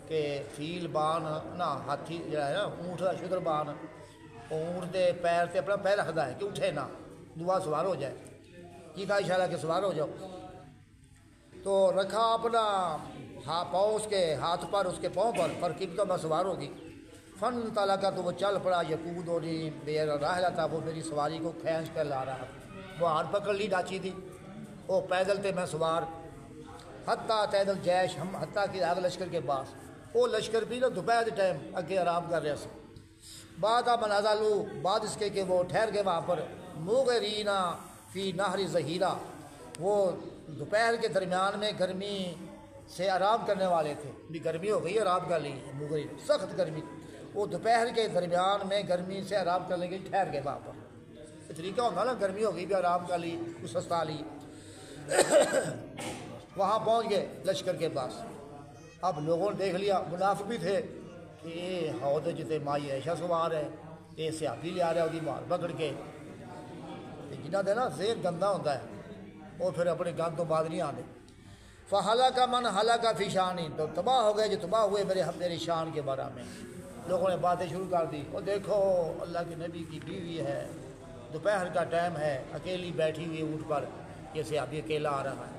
کہ فیل بان نہ ہاتھی جو ہے نا اونٹ کا شدر بان اونٹ دے پیر سے اپنا پیر رکھتا ہے کہ اٹھے نہ دعا سوار ہو جائے کی کا اشارہ کہ سوار ہو جاؤ تو رکھا اپنا پاؤں اس کے ہاتھ پر اس کے پاؤں پر قبطہ میں سوار ہوگی فن تعالیٰ کا تو وہ چل پڑا یقود ہو رہی بے راحلہ تھا وہ میری سواری کو کھینچ کر لا رہا وہ ہاتھ پکڑ لی ڈاچی تھی وہ پیدل تھے میں سوار حتیٰ تیدل جیش ہم حتیٰ کی آگ لشکر کے پاس وہ لشکر بھی نا دوپہر کے ٹائم اگے آرام کر رہے سے بعد منازع لو بعد اس کے کہ وہ ٹھہر گئے وہاں پر مغرینا فی نہر ظہیرہ وہ دوپہر کے درمیان میں گرمی سے آرام کرنے والے تھے بھی گرمی ہو گئی آرام کر لی مغری سخت گرمی وہ دوپہر کے درمیان میں گرمی سے آرام کرنے کے لیے ٹھہر گئے وہاں پر طریقہ ہوگا نا گرمی ہو گئی بھی آرام کر لی کچھ سستا لی وہاں پہنچ گئے لشکر کے پاس اب لوگوں نے دیکھ لیا منافق بھی تھے کہ یہ ہودج تے مائی عائشہ سوار ہے یہ صحابی لے آ رہا ہے وہ مار پکڑ کے جنہاں دے نا ذہن گندا ہوتا ہے وہ پھر اپنے گند تو بعد نہیں آتے. فہلاکا من ہلاکا فی شانی، تو تباہ ہو گئے جو تباہ ہوئے میری شان کے بارے میں. لوگوں نے باتیں شروع کر دی، اور دیکھو اللہ کے نبی کی بیوی ہے، دوپہر کا ٹائم ہے، اکیلی بیٹھی ہوئی اونٹ پر، جیسے ابھی اکیلا آ رہا ہے.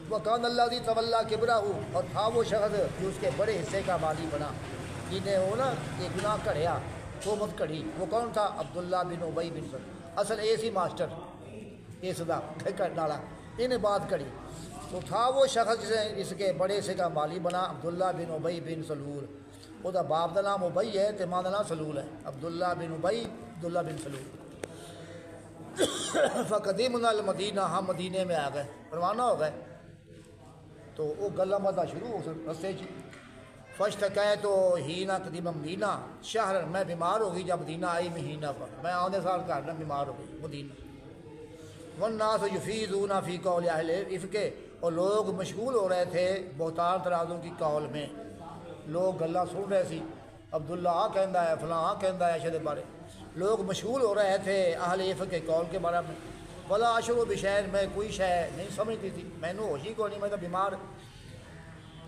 وَقَانَ الَّذِي تَوَلَّىٰ كِبْرَهُ، اور تھا وہ شخص جو اس کے بڑے حصے کا مالی بنا، جنہیں وہ نا یہ گناہ کڑیا، تومت کڑی. وہ کون تھا؟ عبداللہ بن ابی بن سلول، اصل ایسی ماسٹر یہ صدا ڈالا انہیں بات کڑی. تو تھا وہ شخص جسے اس کے بڑے حصے کا مالی بنا، عبداللہ بن ابی بن سلول. وہ دا باپ کا نام ابی ہے تو ماں کا نام سلول ہے. عبداللہ بن ابی، عبداللہ بن سلول. فقدیمنا المدینہ، ہم مدینے میں آ گئے، روانہ ہو گئے. تو وہ گلا مدہ شروع ہو رستے چ. فشتکے تو ہینا قدیم مدینہ شہر، میں بیمار ہو گئی جب مدینہ آئی مہینہ پر، میں آنے سال کرنا بیمار ہو گئی مدینہ. والناس یفیضون فی قول اہل الافک، اور لوگ مشغول ہو رہے تھے بہتان ترازوں کی قول میں. لوگ گلا سن رہے سی، عبداللہ آ کہندا ہے، فلاں آ کہندا ہے شد بارے. لوگ مشغول ہو رہے تھے اہل افک کے قول کے بارے میں. ولا اشعر بشیء، میں کوئی شے نہیں سمجھتی تھی، میں نے ہوش ہی کو نہیں، میں تو بیمار.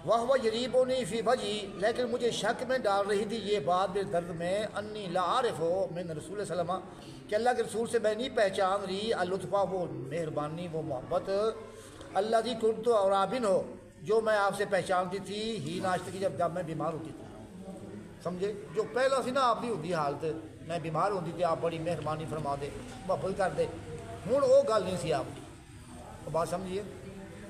وہو یریبنی فی وجہی، لیکن مجھے شک میں ڈال رہی تھی یہ بات میرے درد میں، انی لا اعرف من رسول صلی اللہ علیہ وسلم، کہ اللہ کے رسول سے میں نہیں پہچان رہی اللطفہ، وہ مہربانی، وہ محبت، اللہ دی کنت اور آبن ہو، جو میں آپ سے پہچانتی تھی ہی ناشتے کی جب میں بیمار ہوتی تھی. سمجھے؟ جو پہلا سی نا آپ کی ہوتی حالت، میں بیمار ہوتی تھی، آپ بڑی مہربانی فرما دے، محبت کر دے. ہوں وہ گل نہیں سی آپ کی، بات سمجھیے.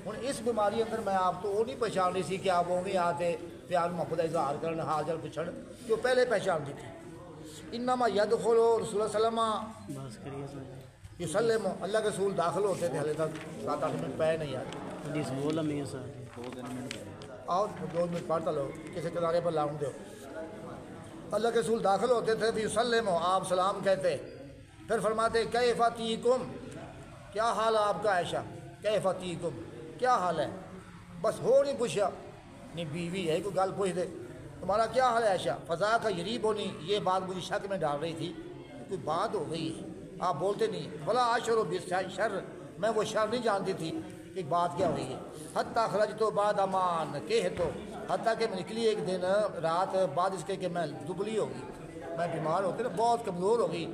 ہوں اس بیماری اندر میں آپ تو وہ نہیں پہچان رہی سی کہ آپ وہ بھی آتے پیار محبت کا اظہار کرن، حال چال پوچھن، جو پہلے پہچانتی تھی. انما یدخل رسول اللہ صلی اللہ علیہ وسلم یسلم، اللہ کے رسول داخل ہوتے تھے، حالے تک 7-8 منٹ پہ نہیں آتے. حدیث بولا میاں صاحب، آؤ 2 منٹ پڑھتا لو، کسی کنارے پر لاؤں دو. اللہ کے رسول داخل ہوتے تھے بھی یسلم، آپ سلام کہتے، پھر فرماتے کیف تیکم، کیا حال ہے آپ کا عائشہ، کیف تیکم، کیا حال ہے. بس ہو نہیں پوچھا، نہیں بیوی ہے کوئی گل پوچھ دے، تمہارا کیا حال ہے عائشہ. فضا کا یریب ہونی، یہ بات مجھے شک میں ڈال رہی تھی، کوئی بات ہو گئی ہے، آپ بولتے نہیں. بلا اشر بالشر، میں وہ شر نہیں جانتی تھی کہ بات کیا ہوئی ہے. حتیٰ خرج تو بعد امان کہ تو، حتیٰ کہ میں نکلی ایک دن رات بعد اس کے کہ میں دبلی ہو گئی، میں بیمار ہو کے نا بہت کمزور ہو گئی،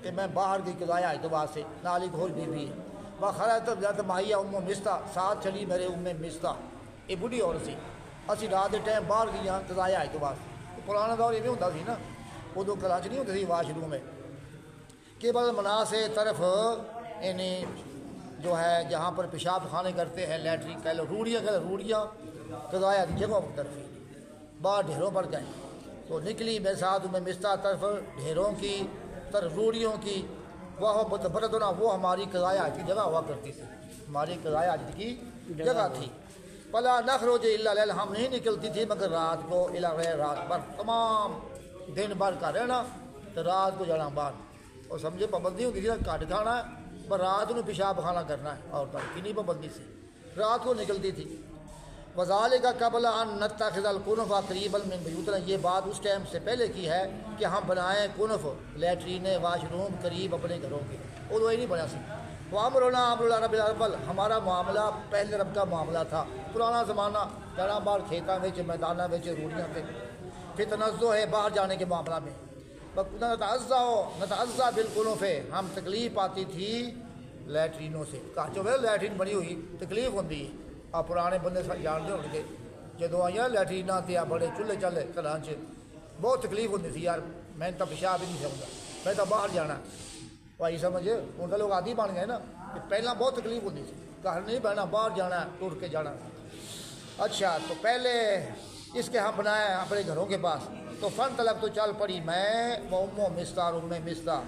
کہ میں باہر گئی قضائے اعتبار سے، نال ایک اور بیوی ہے. خرج تو زیادہ ماہیہ ام مستہ، ساتھ چلی میرے ام مستہ، یہ بڑھی عورت سی. اسی رات کے ٹائم باہر گئی قضائے اعتبار سے. پرانا دور یہ بھی ہوتا سی نا، ادو کراچی نہیں ہوتی تھی واش روم میں، کہ بس منا سے طرف یعنی جو ہے جہاں پر پیشاب خانے کرتے ہیں، لیٹرین کہہ لو، روڑیاں کہہ لو، روڑیاں قضائے کی جگہوں پر طرف باہر ڈھیروں پر گئے. تو نکلی میرے ساتھ ام مستہ طرف ڈھیروں کی، طرف روڑیوں کی. وہ بردنا، وہ ہماری قضائے حاجت کی جگہ ہوا کرتی تھی، ہماری قضائے حاجت کی جگہ تھی. پلا نخرج الا لیل، ہم نہیں نکلتی تھی مگر رات کو، الا غیر رات بھر، تمام دن بھر کا رہنا تو رات کو جانا باہر. اور سمجھے پابندی ہوتی تھی نا، کٹ کھانا ہے پر رات کو پیشاب خانہ کرنا ہے، اور کنی پابندی سے رات کو نکلتی تھی. وذالک قبل ان نتخذ الکنف قریبا من بیوتنا، یہ بات اس ٹائم سے پہلے کی ہے کہ ہم بنائیں کنف، لیٹرین، واش روم قریب اپنے گھروں کے. وہ تو نہیں بنا سکتا. وامرنا امر رب الارض، ہمارا معاملہ پہلے رب کا معاملہ تھا، پرانا زمانہ، جانا باہر کھیتوں میں، میدانوں میں، روڑیاں پہ. پھر تنزع ہے باہر جانے کے معاملہ میں. نتعزا بالکنف، ہم تکلیف آتی تھی لیٹرینوں سے. کہا لیٹرین بنی ہوئی تکلیف ہوتی ہے. آپ پرانے بندے جانتے ہو گے، جدو آئی لیٹرین تے بڑے چولہے چلے گھر چ، بہت تکلیف ہوتی تھی یار، میں تو پیشاب ہی نہیں سمجھا، میں تو باہر جانا. بھائی سمجھ ہوں تو لوگ عادی بن گئے نا، کہ پہلے بہت تکلیف ہوتی تھی، گھر نہیں بہنا، باہر جانا، ٹر کے جانا. اچھا تو پہلے اس کے ہم بنایا اپنے گھروں کے پاس. تو فن تلک تو چل پڑی میں، وہ ام مستہ، ام مستہ،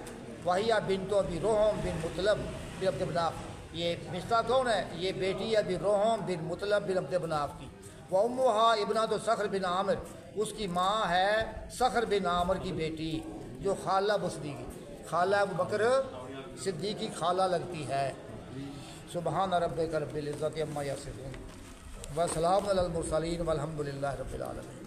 وہیا بنت ابی روحم بن مطلب بن عبد مناف. یہ مستہ کون ہے؟ یہ بیٹی ہے ابی روحم بن مطلب بن عبد مناف کی. وہ امہا ابنۃ صخر بن عامر، اس کی ماں ہے صخر بن عامر کی بیٹی، جو خالہ بصری کی، خالہ ابو بکر صدیق کی خالہ لگتی ہے. سبحان ربک رب العزت عما یصفون وسلام علی المرسلین والحمد للہ رب العالمین.